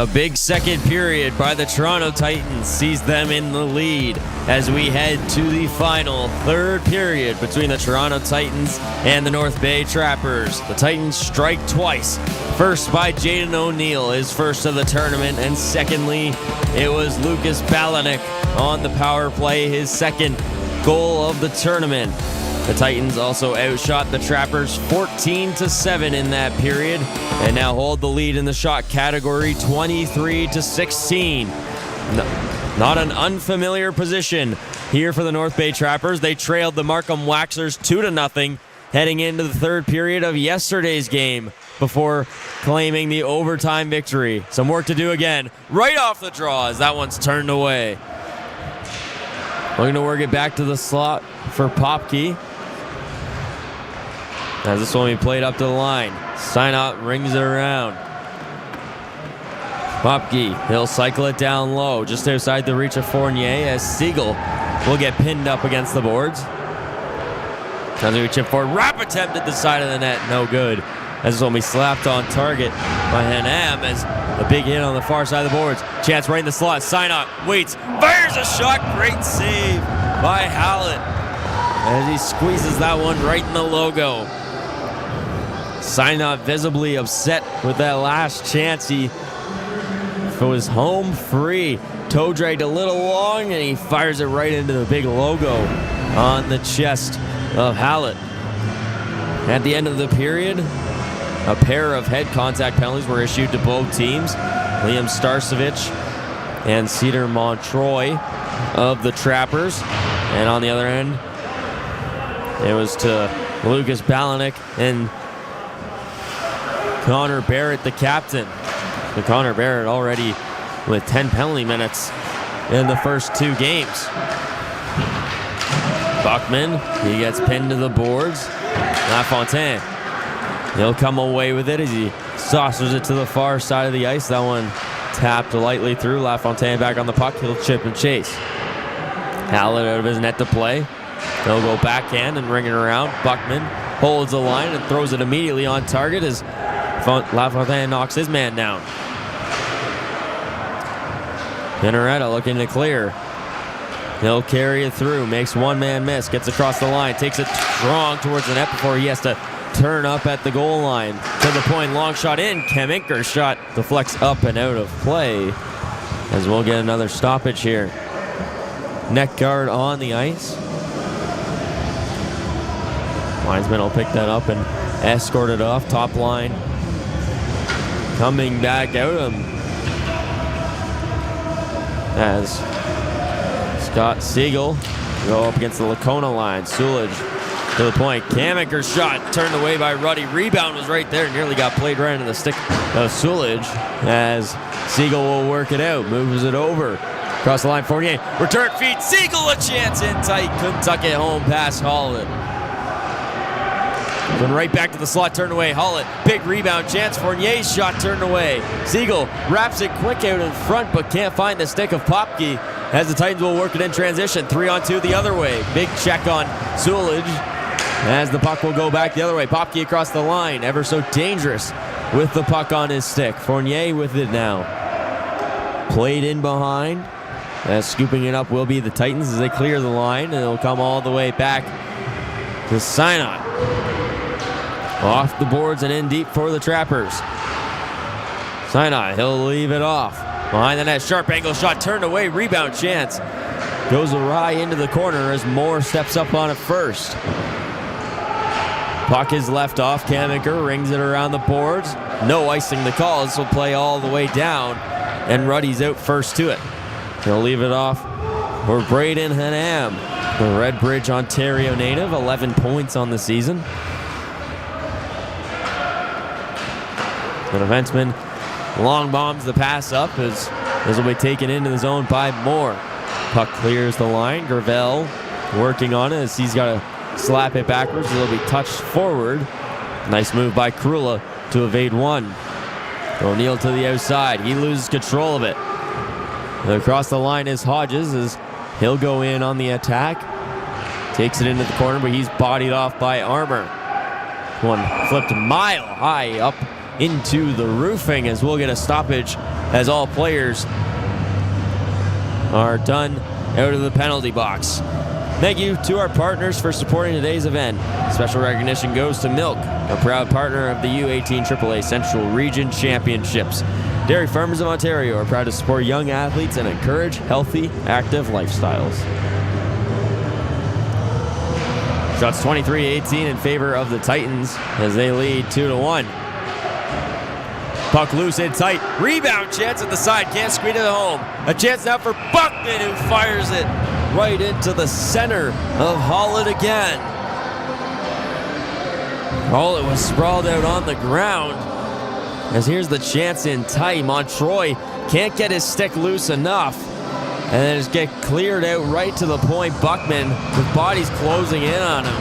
A big second period by the Toronto Titans sees them in the lead as we head to the final third period between the Toronto Titans and the North Bay Trappers. The Titans strike twice. First by Jaden O'Neill, his first of the tournament, and secondly, it was Lucas Balanik on the power play, his second goal of the tournament. The Titans also outshot the Trappers 14-7 in that period and now hold the lead in the shot category 23-16. Not an unfamiliar position here for the North Bay Trappers. They trailed the Markham Waxers 2-0 heading into the third period of yesterday's game before claiming the overtime victory. Some work to do again. Right off the draw as that one's turned away. Looking to work it back to the slot for Popke. As this one will be played up to the line. Synot rings it around. Popke, he'll cycle it down low, just outside the reach of Fournier as Siegel will get pinned up against the boards. As we chip forward, wrap attempt at the side of the net, no good. As this one will be slapped on target by Hanam as a big hit on the far side of the boards. Chance right in the slot, Synot waits, fires a shot, great save by Hallett. As he squeezes that one right in the logo. Synot visibly upset with that last chance. He was home free. Toe dragged a little long and he fires it right into the big logo on the chest of Hallett. At the end of the period, a pair of head contact penalties were issued to both teams. Liam Starcevich and Cedar Montroy of the Trappers. And on the other end, it was to Lucas Balanik and Connor Barrett, the captain. So Connor Barrett already with 10 penalty minutes in the first two games. Buckman, he gets pinned to the boards. LaFontaine, he'll come away with it as he saucers it to the far side of the ice. That one tapped lightly through. LaFontaine back on the puck. He'll chip and chase. Hallett out of his net to play. He'll go backhand and ring it around. Buckman holds the line and throws it immediately on target as LaFontaine knocks his man down. Pinaretta looking to clear. He'll carry it through, makes one man miss, gets across the line, takes it strong towards the net before he has to turn up at the goal line. To the point, long shot in. Keminker's shot deflects up and out of play as we'll get another stoppage here. Net guard on the ice. Linesman will pick that up and escort it off. Top line coming back out of him as Scott Siegel go up against the Lacona line. Sulage to the point. Keminker's shot turned away by Ruddy. Rebound was right there. Nearly got played right into the stick of Sulage as Siegel will work it out. Moves it over. Across the line, Fournier. Return feed. Siegel a chance in tight. Couldn't tuck it home past Hollett. Going right back to the slot, turned away. Hollett, big rebound chance. Fournier's shot turned away. Siegel wraps it quick out in front, but can't find the stick of Popke as the Titans will work it in transition. 3-on-2 the other way. Big check on Sulage as the puck will go back the other way. Popke across the line, ever so dangerous with the puck on his stick. Fournier with it now. Played in behind. As scooping it up will be the Titans as they clear the line, and it'll come all the way back to Synot. Off the boards and in deep for the Trappers. Synot, he'll leave it off. Behind the net, sharp angle shot turned away. Rebound chance. Goes awry into the corner as Moore steps up on it first. Puck is left off. Keminker rings it around the boards. No icing the call. This will play all the way down. And Ruddy's out first to it. He'll leave it off for Braden Hanam, the Redbridge, Ontario native. 11 points on the season. The defenseman long bombs the pass up as this will be taken into the zone by Moore. Puck clears the line. Gravel working on it as he's got to slap it backwards. It'll be touched forward. Nice move by Krula to evade one. O'Neill to the outside. He loses control of it. Across the line is Hodges as he'll go in on the attack. Takes it into the corner, but he's bodied off by Armour. One flipped mile high up into the roofing as we'll get a stoppage as all players are done out of the penalty box. Thank you to our partners for supporting today's event. Special recognition goes to Milk, a proud partner of the U18 AAA Central Region Championships. Dairy Farmers of Ontario are proud to support young athletes and encourage healthy, active lifestyles. Shots 23-18 in favor of the Titans as they lead 2-1. Puck loose in tight. Rebound chance at the side. Can't squeeze it home. A chance now for Buckman, who fires it right into the center of Hollett again. Hollett was sprawled out on the ground. As here's the chance in tight. Montroy can't get his stick loose enough. And then just get cleared out right to the point. Buckman with bodies closing in on him.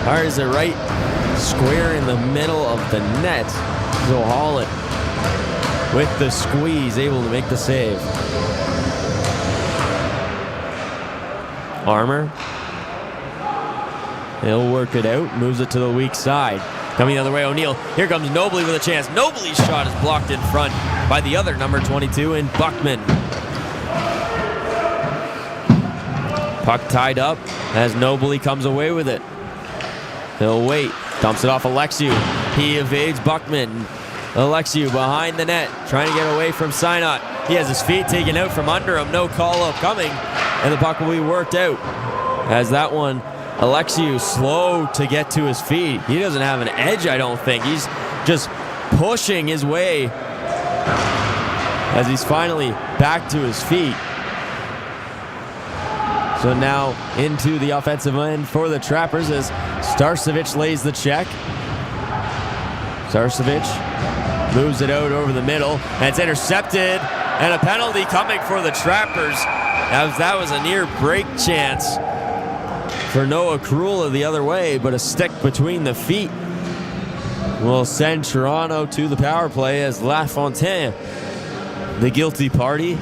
Fires it right square in the middle of the net. So Hollett with the squeeze, able to make the save. Armour. He'll work it out, moves it to the weak side. Coming the other way, O'Neill. Here comes Nobley with a chance. Nobley's shot is blocked in front by the other number 22 in Buckman. Puck tied up as Nobley comes away with it. He'll wait, dumps it off Alexiou. He evades Buckman. Alexiou behind the net, trying to get away from Synot. He has his feet taken out from under him. No call-up coming, and the puck will be worked out. As that one, Alexiou slow to get to his feet. He doesn't have an edge, I don't think. He's just pushing his way as he's finally back to his feet. So now into the offensive end for the Trappers as Starcevic lays the check. Starcevic moves it out over the middle, and it's intercepted, and a penalty coming for the Trappers. That was a near break chance for Noah Krula the other way, but a stick between the feet will send Toronto to the power play as LaFontaine, the guilty party.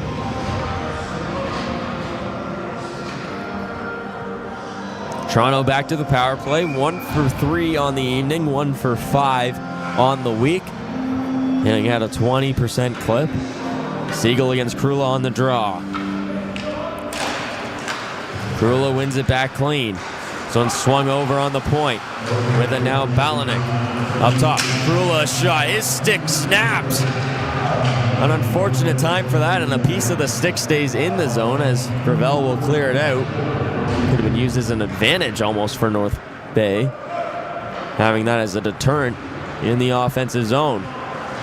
Toronto back to the power play, 1 for 3 on the evening, 1 for 5 on the week. And he had a 20% clip. Siegel against Krula on the draw. Krula wins it back clean. This one swung over on the point. With it now, Balanik up top. Krula a shot. His stick snaps. An unfortunate time for that, and a piece of the stick stays in the zone as Gravel will clear it out. Could have been used as an advantage almost for North Bay, having that as a deterrent in the offensive zone.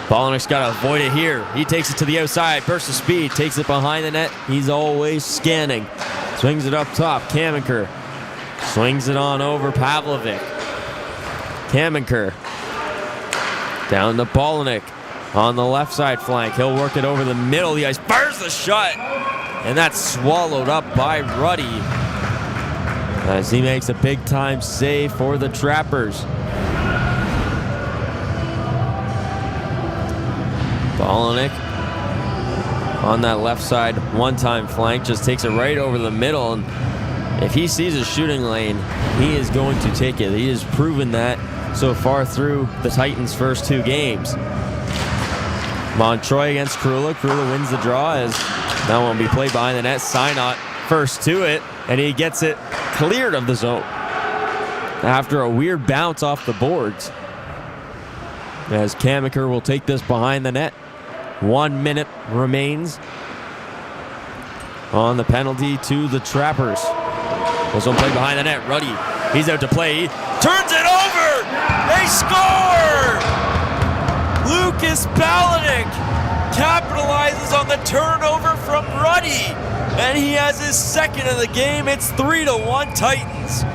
Balanik's got to avoid it here. He takes it to the outside, burst of speed, takes it behind the net. He's always scanning. Swings it up top. Kamenker swings it on over Pavlovic. Kamenker down to Balanik on the left side flank. He'll work it over the middle of the ice. Fires the shot, and that's swallowed up by Ruddy as he makes a big-time save for the Trappers. Balanik on that left side one-time flank just takes it right over the middle, and if he sees a shooting lane, he is going to take it. He has proven that so far through the Titans' first 2 games. Montroy against Krula. Krula wins the draw as that one will be played behind the net. Synot first to it, and he gets it cleared of the zone after a weird bounce off the boards. As Kamenker will take this behind the net. 1 minute remains on the penalty to the Trappers. This one played behind the net. Ruddy, he's out to play. He turns it over. They score! Lucas Balanik capitalizes on the turnover from Ruddy, and he has his second of the game. It's 3-1 Titans.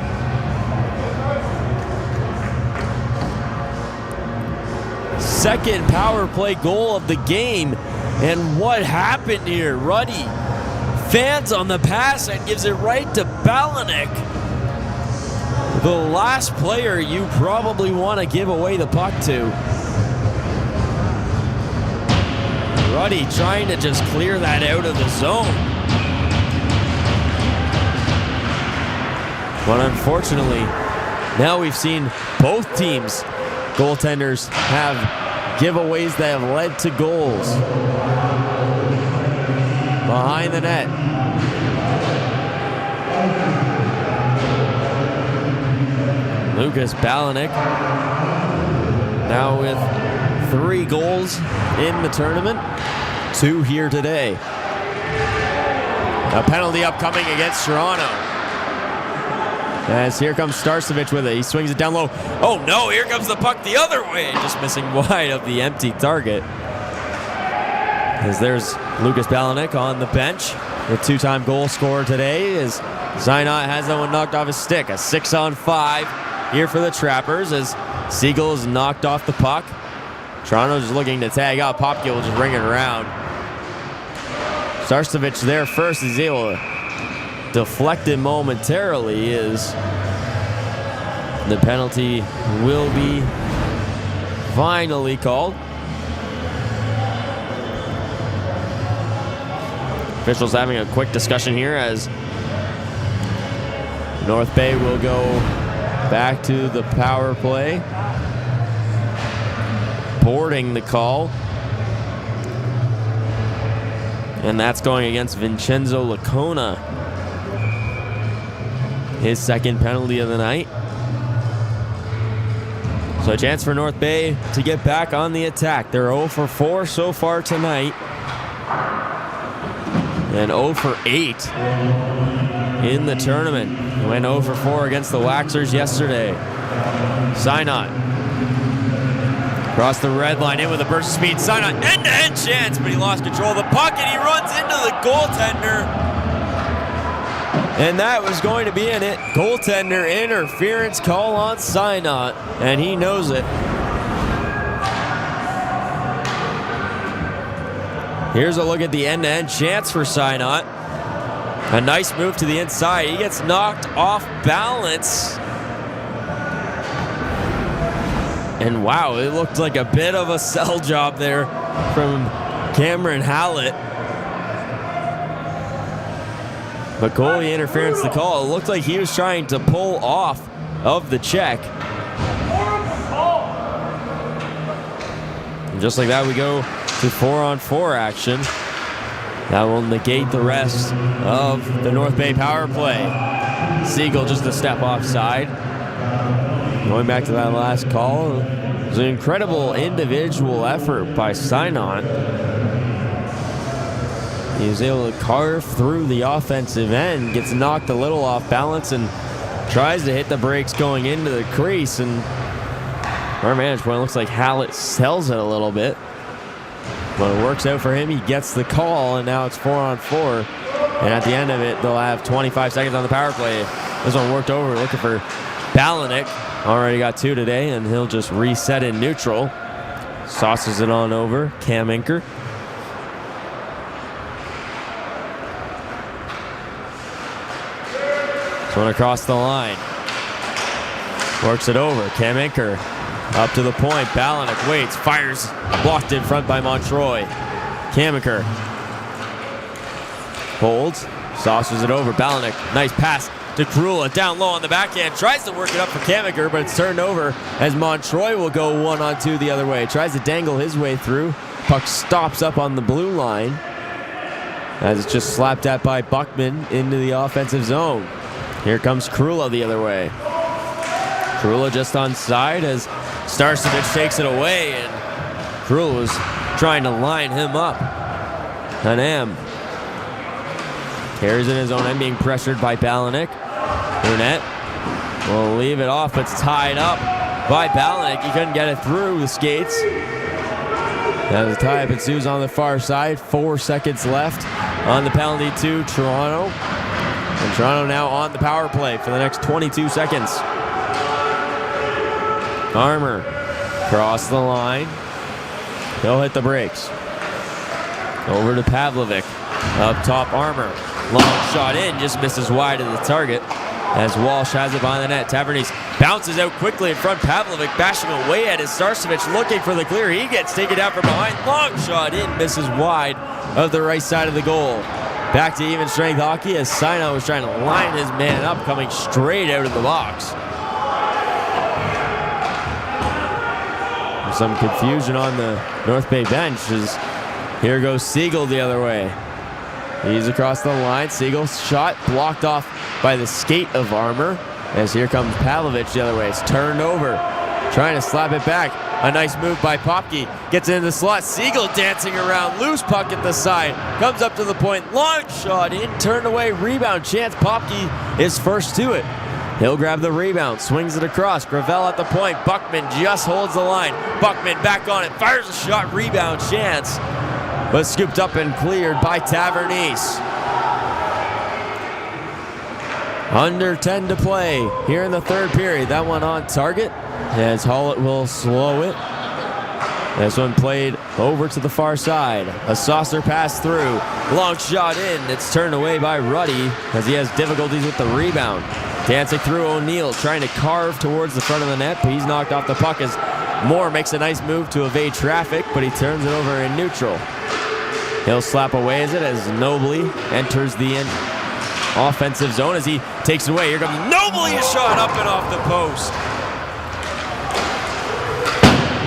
Second power play goal of the game. And what happened here? Ruddy fans on the pass and gives it right to Balanik. The last player you probably want to give away the puck to. Ruddy trying to just clear that out of the zone. But unfortunately, now we've seen both teams' goaltenders have giveaways that have led to goals. Behind the net. Lucas Balanik now with 3 goals in the tournament, 2 here today. A penalty upcoming against Toronto. As here comes Starcevic with it. He swings it down low. Oh no, here comes the puck the other way. Just missing wide of the empty target. As there's Lucas Balanik on the bench. The 2-time goal scorer today as Zainat has that one knocked off his stick. A 6-on-5 here for the Trappers as Siegel is knocked off the puck. Toronto just looking to tag out. Popke will just ring it around. Starcevic there first. He's able to deflect it momentarily as the penalty will be finally called. Officials having a quick discussion here as North Bay will go back to the power play. Boarding the call. And that's going against Vincenzo Lacona. His second penalty of the night. So a chance for North Bay to get back on the attack. They're 0 for 4 so far tonight. And 0 for 8 in the tournament. Went 0 for 4 against the Waxers yesterday. Synot across the red line, in with a burst of speed. Synot end-to-end chance, but he lost control of the puck and he runs into the goaltender. And that was going to be in it. Goaltender interference call on Synot, and he knows it. Here's a look at the end-to-end chance for Synot. A nice move to the inside. He gets knocked off balance. And wow, it looked like a bit of a sell job there from Cameron Hallett. But goalie interference the call. It looked like he was trying to pull off of the check. And just like that, we go to 4-on-4 action. That will negate the rest of the North Bay power play. Siegel just a step offside. Going back to that last call, it was an incredible individual effort by Synot. He was able to carve through the offensive end, gets knocked a little off balance, and tries to hit the brakes going into the crease. And our vantage point looks like Hallett sells it a little bit. But it works out for him. He gets the call, and now it's 4-on-4. And at the end of it, they'll have 25 seconds on the power play. This one worked over, looking for Balanik. Already got 2 today, and he'll just reset in neutral. Sauces it on over. Cam Inker. This one across the line. Works it over. Cam Inker. Up to the point, Balanik waits, fires, blocked in front by Montroy. Kamiker holds, saucers it over, Balanik, nice pass to Krula, down low on the backhand, tries to work it up for Kamiker, but it's turned over as Montroy will go 1-on-2 the other way, tries to dangle his way through, puck stops up on the blue line, as it's just slapped at by Buckman into the offensive zone. Here comes Krula the other way. Krula just on side as Starcevic takes it away, and Krul was trying to line him up. Hanem carries in his own end, being pressured by Balanik. Burnett will leave it off, but it's tied up by Balanik. He couldn't get it through the skates. Now the tie-up ensues on the far side. 4 seconds left on the penalty to Toronto. And Toronto now on the power play for the next 22 seconds. Armour across the line. He'll hit the brakes. Over to Pavlovic. Up top, Armour. Long shot in, just misses wide of the target. As Walsh has it behind the net. Tavernese bounces out quickly in front. Pavlovic bashing away at his Starcevic, looking for the clear. He gets taken down from behind. Long shot in, misses wide of the right side of the goal. Back to even strength hockey as Synot was trying to line his man up, coming straight out of the box. some confusion on the North Bay bench as here goes Siegel the other way. He's across the line. Siegel's shot blocked off by the skate of Armour as here comes Pavlovich the other way. It's turned over, trying to slap it back. A nice move by Popke. Gets into the slot. Siegel dancing around. Loose puck at the side. Comes up to the point. Long shot in. Turned away. Rebound chance. Popke is first to it. He'll grab the rebound. Swings it across. Gravel at the point. Buckman just holds the line. Buckman back on it. Fires a shot. Rebound chance. But scooped up and cleared by Tavernese. Under 10 to play here in the third period. That one on target as Hollett will slow it. This one played over to the far side. A saucer pass through. Long shot in. It's turned away by Ruddy as he has difficulties with the rebound. Dancing through O'Neill, trying to carve towards the front of the net, but he's knocked off the puck as Moore makes a nice move to evade traffic, but he turns it over in neutral. He'll slap away as Nobly enters the offensive zone as he takes it away. Here comes Nobly, a shot up and off the post.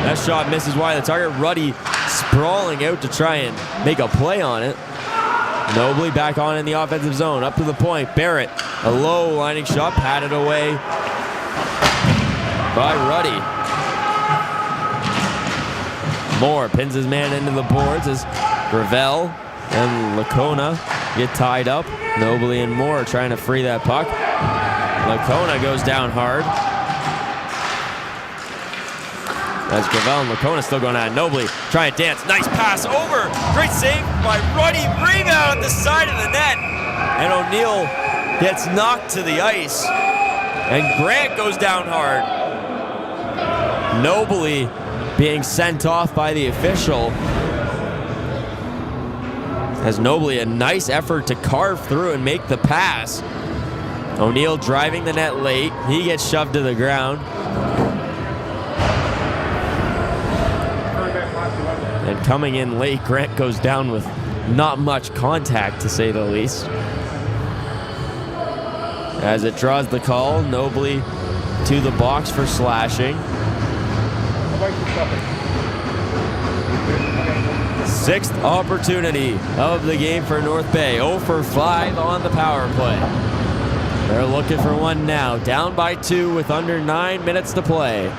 That shot misses wide of the target. Ruddy sprawling out to try and make a play on it. Nobly back on in the offensive zone. Up to the point. Barrett, a low lining shot, patted away by Ruddy. Moore pins his man into the boards as Gravel and Lacona get tied up. Nobly and Moore trying to free that puck. Lacona goes down hard. As Gravel and Lacona still going at it. Nobly trying to dance. Nice pass over. Great save by Ruddy. Rebound at the side of the net. And O'Neill gets knocked to the ice. And Grant goes down hard. Nobly being sent off by the official. As Nobly, a nice effort to carve through and make the pass. O'Neill driving the net late. He gets shoved to the ground. And coming in late, Grant goes down with not much contact, to say the least. As it draws the call, Nobly to the box for slashing. Sixth opportunity of the game for North Bay. 0 for 5 on the power play. They're looking for one now. Down by 2 with under 9 minutes to play.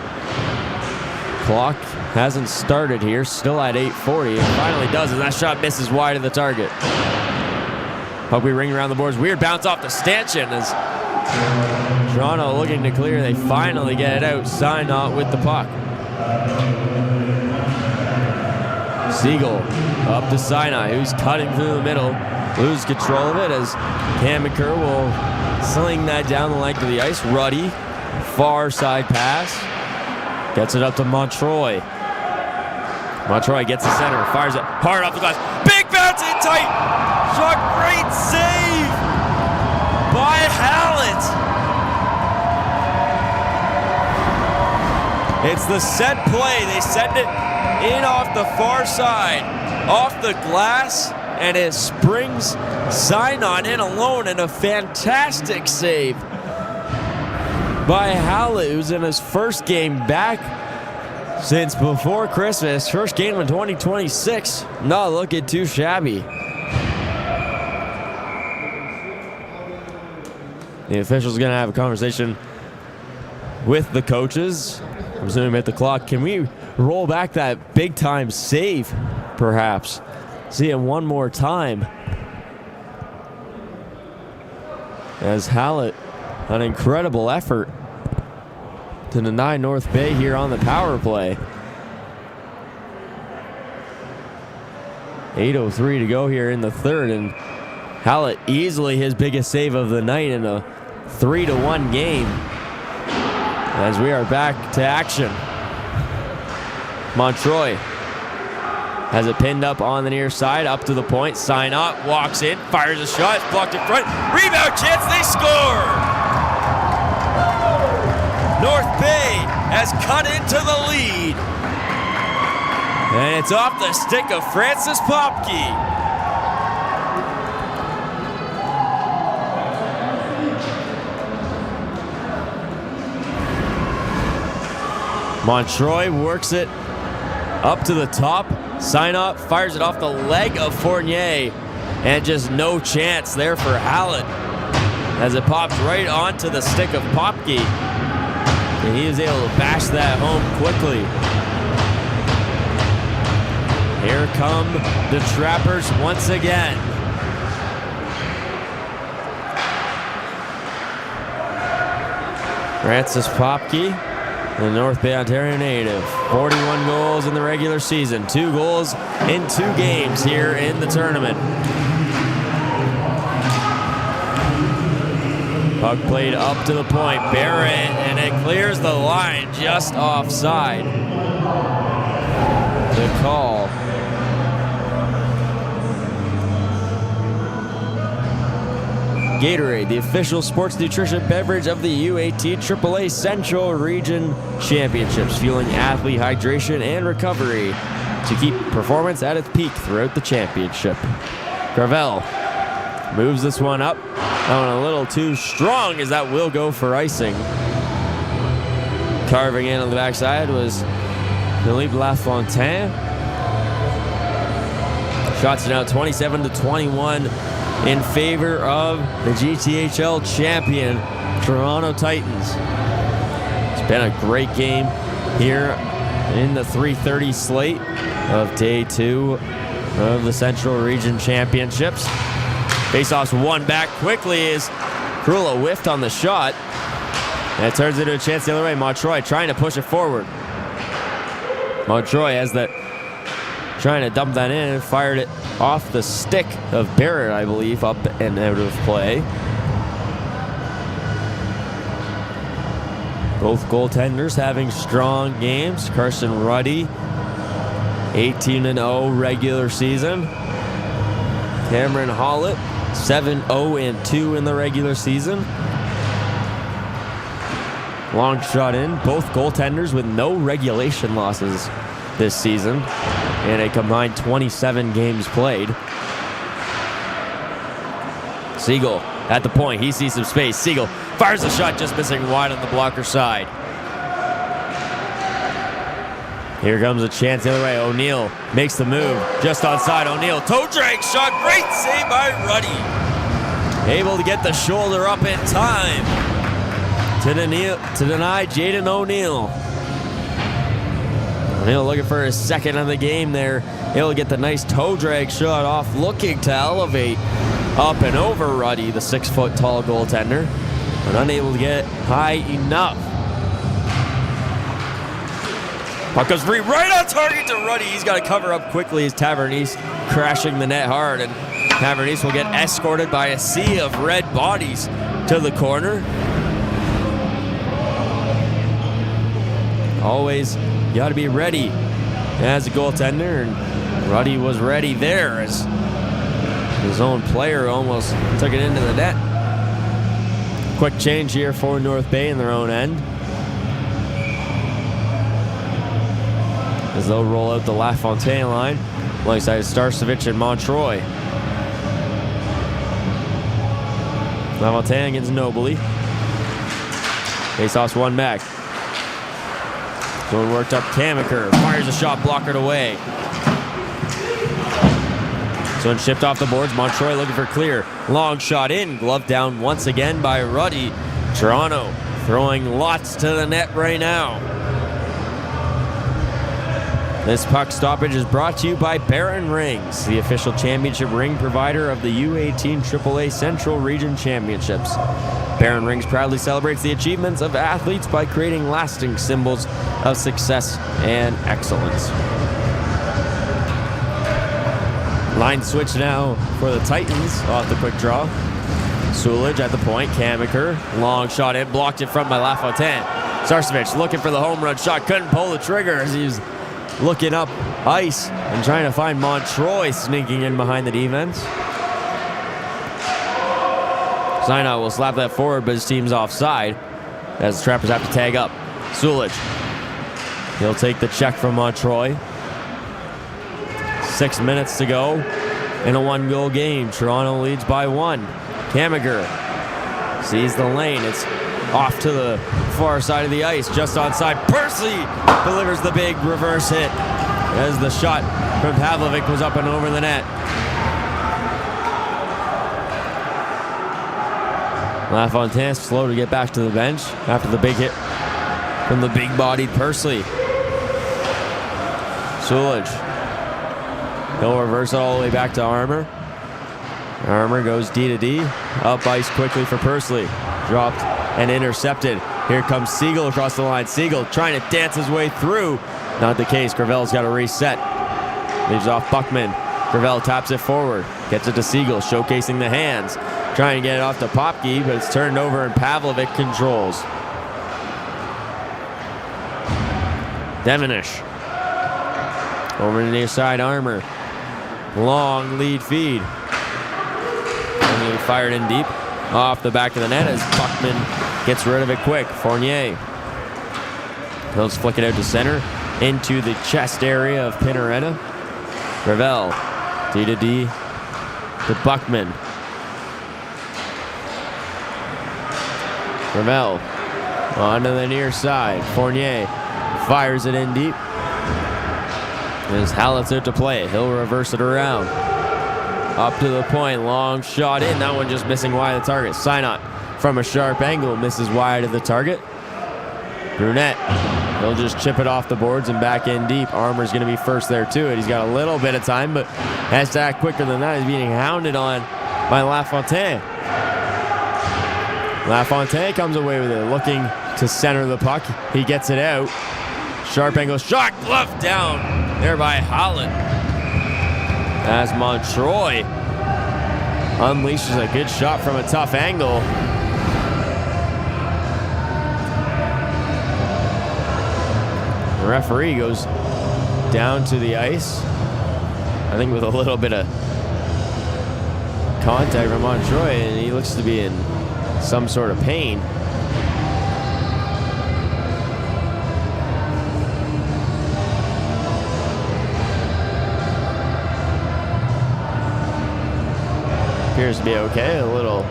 Clock hasn't started here. Still at 8:40. It finally does, and that shot misses wide of the target. Puck we ring around the boards. Weird bounce off the stanchion as Toronto looking to clear. They finally get it out. Sinot with the puck. Siegel up to Sinai, who's cutting through the middle. Loses control of it as Hamaker will sling that down the length of the ice. Ruddy, far side pass. Gets it up to Montroy. Montroy gets the center, fires it hard off the glass. Big bounce in tight. Shot, great save by Hallett. It's the set play. They send it in off the far side, off the glass, and it springs Sinon in alone, and a fantastic save by Hallett, who's in his first game back since before Christmas. First game in 2026. Not looking too shabby. The official's going to have a conversation with the coaches. I'm zooming at the clock. Can we roll back that big time save, perhaps? See it one more time. As Hallett, an incredible effort to deny North Bay here on the power play. 8:03 to go here in the third, and Hallett easily his biggest save of the night in a 3-1 game. As we are back to action. Montroy has it pinned up on the near side, up to the point. Sinot walks in, fires a shot, it's blocked in front. Rebound chance, they score! North Bay has cut into the lead. And it's off the stick of Francis Popke. Montroy works it up to the top. Sinop fires it off the leg of Fournier, and just no chance there for Hallett as it pops right onto the stick of Popke. And he is able to bash that home quickly. Here come the Trappers once again. Francis Popke, the North Bay, Ontario native. 41 goals in the regular season. 2 goals in 2 games here in the tournament. Puck played up to the point. Barrett, and it clears the line just offside. The call. Gatorade, the official sports nutrition beverage of the U18 AAA Central Region Championships, fueling athlete hydration and recovery to keep performance at its peak throughout the championship. Gravel moves this one up. That one a little too strong, as that will go for icing. Carving in on the backside was Philippe Lafontaine. Shots now 27-21 in favor of the GTHL champion, Toronto Titans. It's been a great game here in the 3:30 slate of Day 2 of the Central Region Championships. Faceoff's won back quickly as Krula whiffed on the shot. And it turns into a chance the other way. Montroy trying to push it forward. Montroy has that, trying to dump that in, and fired it off the stick of Barrett, I believe, up and out of play. Both goaltenders having strong games. Carson Ruddy, 18-0 regular season. Cameron Hollett, 7-0-2 in the regular season. Long shot in. Both goaltenders with no regulation losses this season, and a combined 27 games played. Siegel at the point. He sees some space. Siegel fires the shot, just missing wide on the blocker side. Here comes a chance the other way. O'Neill makes the move. Just onside. O'Neill, toe drag shot. Great save by Ruddy. Able to get the shoulder up in time to deny Jaden O'Neill. O'Neill looking for his second of the game there. Able to get the nice toe drag shot off, looking to elevate up and over Ruddy, the 6-foot-tall goaltender, but unable to get high enough. Puck goes free, right on target to Ruddy. He's got to cover up quickly as Tavernise crashing the net hard, and Tavernise will get escorted by a sea of red bodies to the corner. Always got to be ready as a goaltender, and Ruddy was ready there as his own player almost took it into the net. Quick change here for North Bay in their own end, as they'll roll out the LaFontaine line alongside Starcevich and Montroy. LaFontaine against Nobley. Faceoff's one back. Going worked up. Kamaker fires a shot, blockered away. So one shipped off the boards. Montroy looking for clear. Long shot in. Glove down once again by Ruddy. Toronto throwing lots to the net right now. This puck stoppage is brought to you by Baron Rings, the official championship ring provider of the U18 AAA Central Region Championships. Baron Rings proudly celebrates the achievements of athletes by creating lasting symbols of success and excellence. Line switch now for the Titans off the quick draw. Sulich at the point. Kamaker, long shot in, blocked in front by LaFontaine. Starcevich looking for the home run shot, couldn't pull the trigger as he was looking up ice and trying to find Montroy sneaking in behind the defense. Sinai will slap that forward, but his team's offside as the Trappers have to tag up. Sulich. He'll take the check from Montroy. 6 minutes to go in a 1-goal game. Toronto leads by 1. Kamaker sees the lane. It's off to the far side of the ice, just onside. Percy delivers the big reverse hit as the shot from Pavlovic was up and over the net. LaFontaine slow to get back to the bench after the big hit from the big-bodied Pursley. Sulage. He'll reverse it all the way back to Armour. Armour goes D to D. Up ice quickly for Pursley. Dropped and intercepted. Here comes Siegel across the line. Siegel trying to dance his way through. Not the case. Gravel's got to reset. Leaves off Buckman. Gravel taps it forward. Gets it to Siegel, showcasing the hands. Trying to get it off to Popke, but it's turned over and Pavlovic controls. Devenish. Over to the near side, Armour. Long lead feed. And he fired in deep. Off the back of the net as Buckman gets rid of it quick. Fournier. He'll just flick it out to center. Into the chest area of Pinaretta. Gravel. D to D to Buckman. Gravel onto the near side. Fournier fires it in deep. As Hallett's out to play it. He'll reverse it around. Up to the point. Long shot in. That one just missing wide of the target. Synot from a sharp angle misses wide of the target. Brunette. He'll just chip it off the boards and back in deep. Armour's going to be first there too. He's got a little bit of time, but has to act quicker than that. He's being hounded on by LaFontaine. LaFontaine comes away with it, looking to center the puck. He gets it out. Sharp angle shot, glove down there by Holland. As Montroy unleashes a good shot from a tough angle. The referee goes down to the ice, I think with a little bit of contact from Montroy, and he looks to be in some sort of pain. Appears to be okay, a little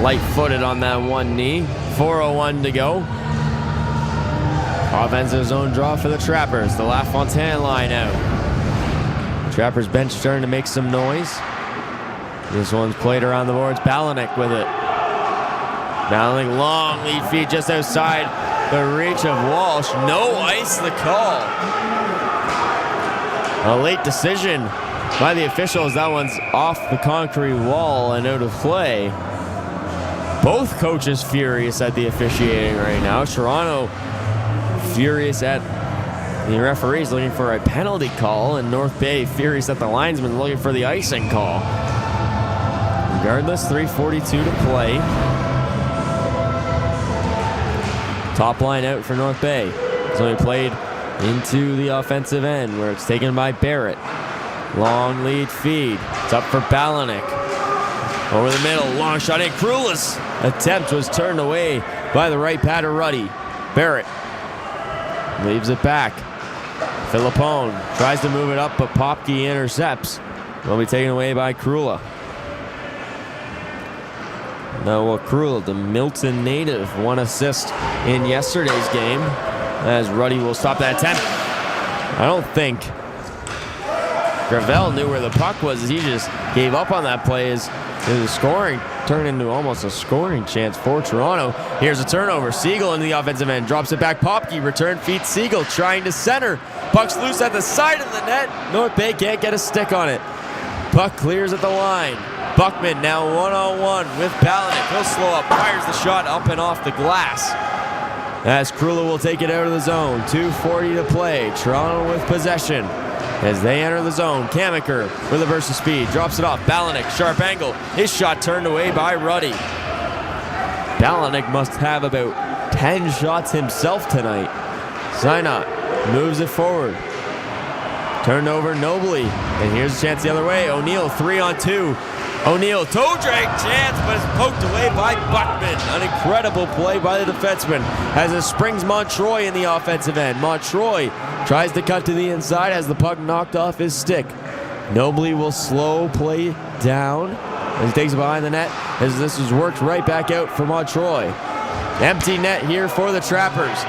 light-footed on that one knee. 4:01 to go. Offensive zone draw for the Trappers. The LaFontaine line out. Trappers bench starting to make some noise. This one's played around the boards. Balanek with it. Balanek, long lead feed just outside the reach of Walsh. No ice, the call. A late decision by the officials. That one's off the concrete wall and out of play. Both coaches furious at the officiating right now. Toronto furious at the referees looking for a penalty call, and North Bay furious at the linesman looking for the icing call. Regardless, 3:42 to play. Top line out for North Bay. It's only played into the offensive end where it's taken by Barrett. Long lead feed. It's up for Balanek. Over the middle, long shot in. Krula's attempt was turned away by the right pad of Ruddy. Barrett leaves it back. Philippone tries to move it up, but Popke intercepts. Will be taken away by Krula. Now Krula, the Milton native, 1 assist in yesterday's game, as Ruddy will stop that attempt. I don't think Gravel knew where the puck was. He just gave up on that play as the scoring turned into almost a scoring chance for Toronto. Here's a turnover. Siegel into the offensive end. Drops it back. Popke return feed. Siegel trying to center. Puck's loose at the side of the net. North Bay can't get a stick on it. Puck clears at the line. Buckman now one-on-one with Balanek. He'll slow up. Fires the shot up and off the glass. As Krula will take it out of the zone. 2:40 to play. Toronto with possession. As they enter the zone, Kamiker with a burst of speed, drops it off. Balanek, sharp angle. His shot turned away by Ruddy. Balanek must have about 10 shots himself tonight. Synot moves it forward. Turned over nobly. And here's a chance the other way. O'Neill 3-on-2. O'Neill toe drag chance, but it's poked away by Buckman. An incredible play by the defenseman as it springs Montroy in the offensive end. Montroy tries to cut to the inside, has the puck knocked off his stick. Nobly will slow play down as he takes it behind the net as this is worked right back out for Montroy. Empty net here for the Trappers.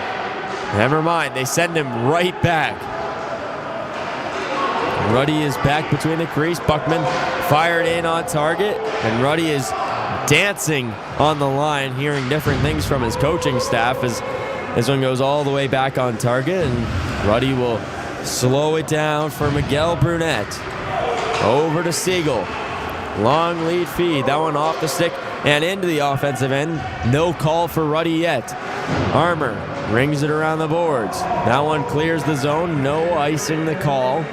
Never mind, they send him right back. Ruddy is back between the crease. Buckman fired in on target, and Ruddy is dancing on the line, hearing different things from his coaching staff as this one goes all the way back on target, and Ruddy will slow it down for Miguel Brunette. Over to Siegel. Long lead feed. That one off the stick and into the offensive end. No call for Ruddy yet. Armour rings it around the boards. That one clears the zone. No icing the call.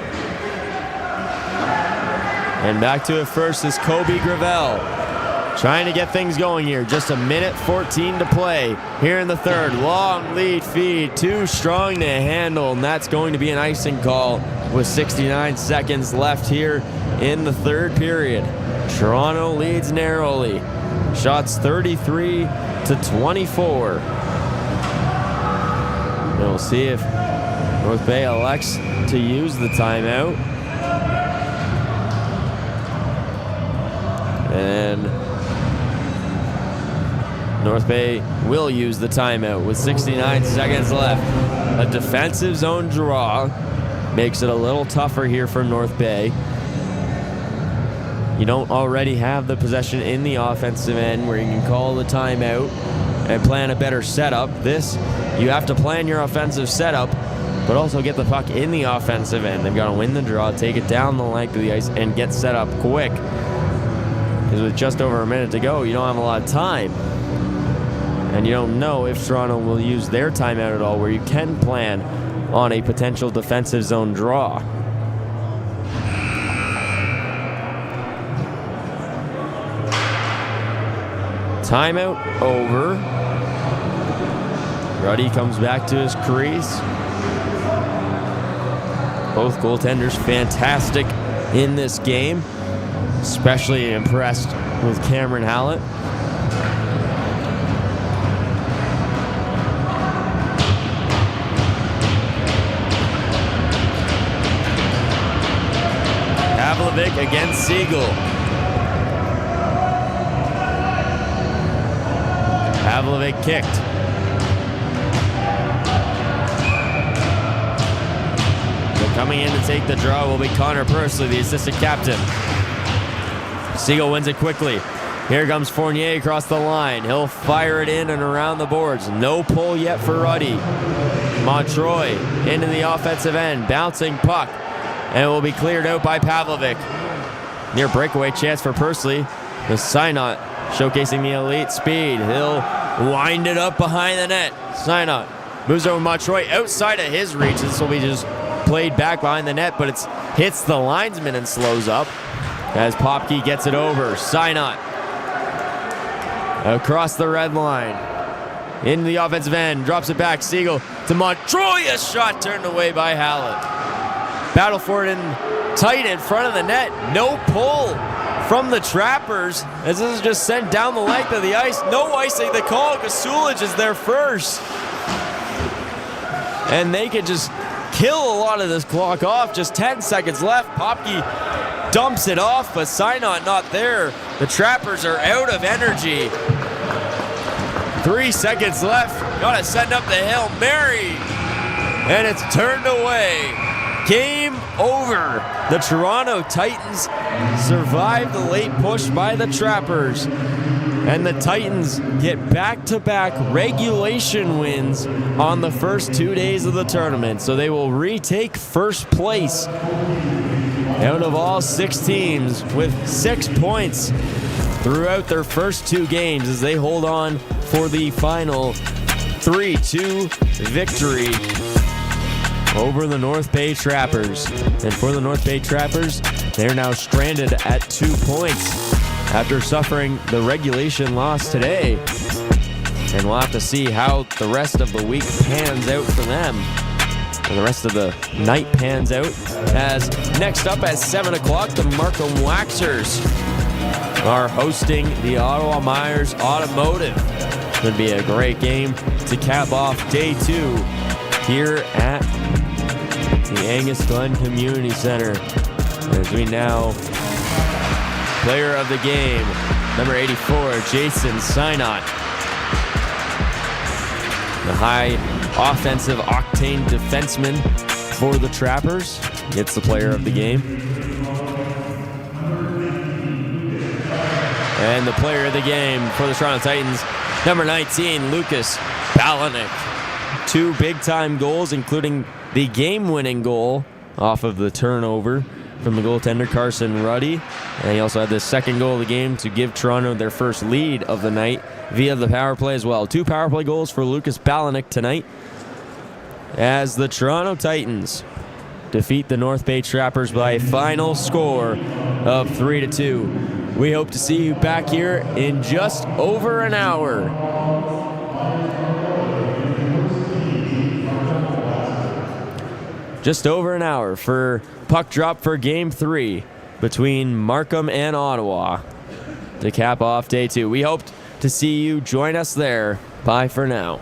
And back to it first is Kobe Gravel. Trying to get things going here. Just a minute 14 to play here in the third. Long lead feed. Too strong to handle. And that's going to be an icing call with 69 seconds left here in the third period. Toronto leads narrowly. Shots 33 to 24. We'll see if North Bay elects to use the timeout. And North Bay will use the timeout with 69 seconds left. A defensive zone draw makes it a little tougher here for North Bay. You don't already have the possession in the offensive end where you can call the timeout and plan a better setup. This, you have to plan your offensive setup, but also get the puck in the offensive end. They've got to win the draw, take it down the length of the ice, and get set up quick. Because with just over a minute to go, you don't have a lot of time. And you don't know if Toronto will use their timeout at all, where you can plan on a potential defensive zone draw. Timeout over. Ruddy comes back to his crease. Both goaltenders fantastic in this game. Especially impressed with Cameron Hallett. Pavlovic against Siegel. Pavlovic kicked. So coming in to take the draw will be Connor Pursley, the assistant captain. Siegel wins it quickly. Here comes Fournier across the line. He'll fire it in and around the boards. No pull yet for Ruddy. Montroy into the offensive end. Bouncing puck. And it will be cleared out by Pavlovic. Near breakaway chance for Pursley. The Synot showcasing the elite speed. He'll wind it up behind the net. Synot moves over Montroy outside of his reach. This will be just played back behind the net, but it hits the linesman and slows up as Popke gets it over. Synot across the red line. Into the offensive end. Drops it back. Siegel to Montroy. A shot turned away by Hallett. Battle for it in tight in front of the net. No pull from the Trappers as this is just sent down the length of the ice. No icing the call because Sulich is there first. And they could just kill a lot of this clock off. Just 10 seconds left. Popke dumps it off, but Synot not there. The Trappers are out of energy. 3 seconds left. Gotta send up the Hail Mary. And it's turned away. Game over. The Toronto Titans survive the late push by the Trappers. And the Titans get back-to-back regulation wins on the first 2 days of the tournament. So they will retake first place out of all 6 teams with 6 points throughout their first 2 games as they hold on for the final 3-2 victory over the North Bay Trappers. And for the North Bay Trappers, they're now stranded at 2 points after suffering the regulation loss today. And we'll have to see how the rest of the week pans out for them. And the rest of the night pans out as next up at 7 o'clock, the Markham Waxers are hosting the Ottawa Myers Automotive. Could be a great game to cap off day 2 here at the Angus Glen Community Centre. As we now, player of the game, number 84, Jason Synot. The high offensive octane defenseman for the Trappers gets the player of the game. And the player of the game for the Toronto Titans, number 19, Lucas Balanik. 2 big-time goals, including the game-winning goal off of the turnover from the goaltender Carson Ruddy. And he also had the second goal of the game to give Toronto their first lead of the night via the power play as well. 2 power play goals for Lucas Balanik tonight as the Toronto Titans defeat the North Bay Trappers by a final score of 3-2. We hope to see you back here in just over an hour. Just over an hour for puck drop for Game 3 between Markham and Ottawa to cap off Day 2. We hope to see you join us there. Bye for now.